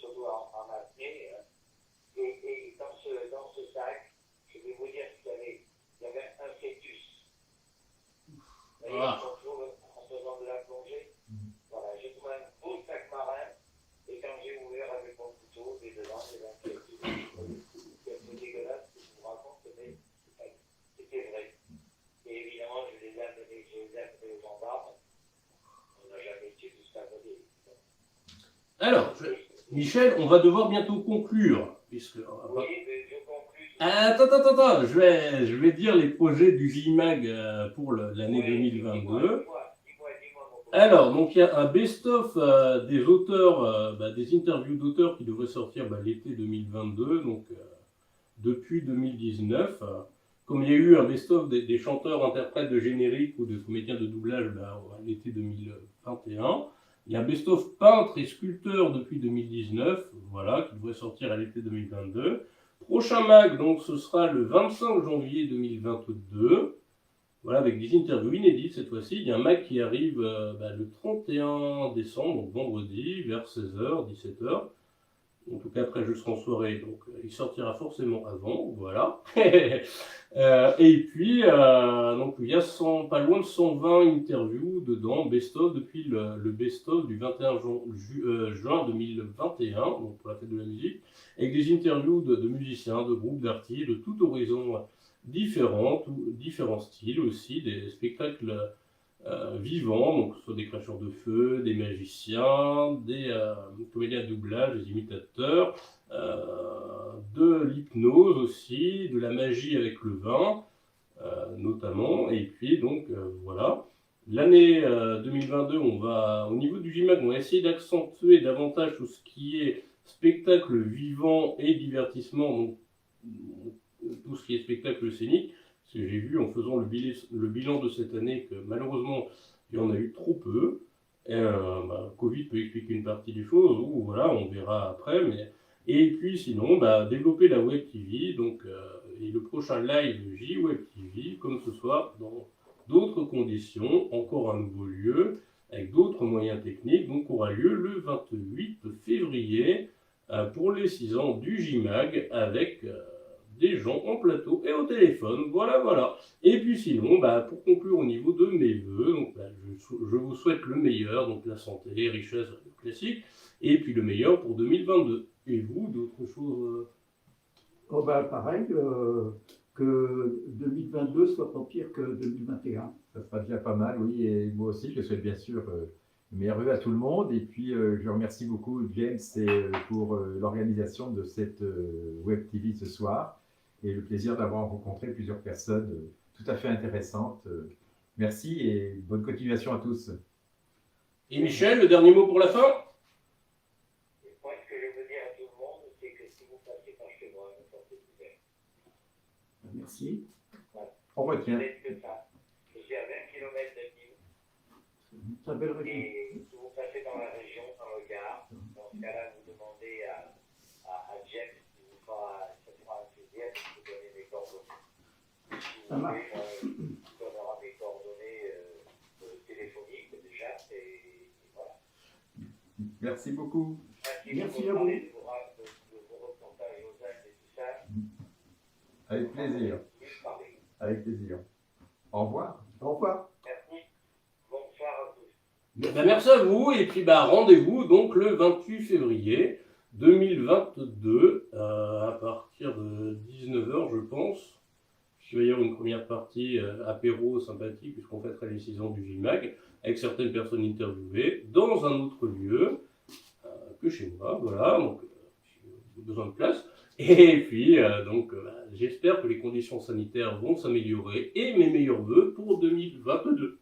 surtout en apnée. Et dans ce sac, je vais vous dire qu'il y avait un fœtus. Vous voyez, Ah. toujours en faisant de la plongée. Voilà, j'ai trouvé un beau sac marin. Et quand j'ai ouvert avec mon couteau, et dedans, il y avait un fœtus. C'est un peu dégueulasse ce que je vous raconte, mais c'était vrai. Et évidemment, je les ai amenés aux gendarmes. On n'a jamais été jusqu'à voler. Alors, Michel, on va devoir bientôt conclure, puisque... Oui, mais je conclus. Attends, je vais dire les projets du JMAG pour l'année 2022. Dis-moi, mon copain. Alors, donc il y a un best-of des auteurs, des interviews d'auteurs qui devraient sortir l'été 2022, donc depuis 2019. Comme il y a eu un best-of des chanteurs, interprètes de générique ou de comédiens de doublage à l'été 2021. Il y a un best-of peintres et sculpteurs depuis 2019, voilà, qui devrait sortir à l'été 2022. Prochain mag, donc ce sera le 25 janvier 2022. Voilà, avec des interviews inédites cette fois-ci. Il y a un mag qui arrive le 31 décembre, donc vendredi, vers 16h, 17h. En tout cas, après, je serai en soirée, donc il sortira forcément avant, voilà. Et puis, donc, il y a pas loin de 120 interviews dedans, best-of, depuis le best-of du 21 juin 2021, donc pour la fête de la musique, avec des interviews de musiciens, de groupes d'artistes, de tout horizon différents styles aussi, des spectacles vivants, donc ce soit des cracheurs de feu, des magiciens, des comédiens de doublage, des imitateurs, de l'hypnose aussi, de la magie avec le vin, notamment, et puis donc voilà. L'année 2022, au niveau du GIMAC, on va essayer d'accentuer davantage tout ce qui est spectacle vivant et divertissement, donc tout ce qui est spectacle scénique. Parce que j'ai vu en faisant le bilan de cette année que malheureusement il y en a eu trop peu. Covid peut expliquer une partie des choses, ou voilà, on verra après. Et puis sinon, développer la Web TV, donc, et le prochain live de J-Web TV, comme ce soit dans d'autres conditions, encore un nouveau lieu, avec d'autres moyens techniques, donc aura lieu le 28 février pour les 6 ans du JMAG, avec des gens en plateau et au téléphone, voilà. Et puis sinon, pour conclure au niveau de mes vœux, donc, je vous souhaite le meilleur, donc la santé, richesse, classique, et puis le meilleur pour 2022. Et vous, d'autres choses Pareil, que 2022 soit pas pire que 2021. Ça sera déjà pas mal, oui, et moi aussi, je souhaite bien sûr meilleurs vœux à tout le monde. Et puis, je remercie beaucoup James pour l'organisation de cette Web TV ce soir et le plaisir d'avoir rencontré plusieurs personnes tout à fait intéressantes. Merci et bonne continuation à tous. Et Michel, le dernier mot pour la fin? Moi, ce que je veux dire à tout le monde, c'est que si vous passez par chez moi, ne sortez plus vert. Merci. On retient. C'est que ça. Je suis à 20 km de Lille. C'est une très belle région. Et si vous passez dans la région, dans le Gard, dans ce cas-là, vous demandez à James qui vous fera un plaisir de vous donner mes coordonnées. Si vous Ça marche. voulez, il donnera mes coordonnées téléphoniques déjà. Et voilà. Merci beaucoup. Merci à vous. De vos reportages aux Indes et tout ça. Avec plaisir. Avec plaisir. Au revoir. Au revoir. Merci. Bonsoir à tous. Merci à vous, et puis rendez-vous donc le 28 février 2022 à partir de 19h, je pense. Il va y avoir une première partie apéro sympathique, puisqu'on fêtera les 6 ans du JMAG, avec certaines personnes interviewées, dans un autre lieu que chez moi, voilà, donc j'ai besoin de place. Et puis, j'espère que les conditions sanitaires vont s'améliorer, et mes meilleurs vœux pour 2022.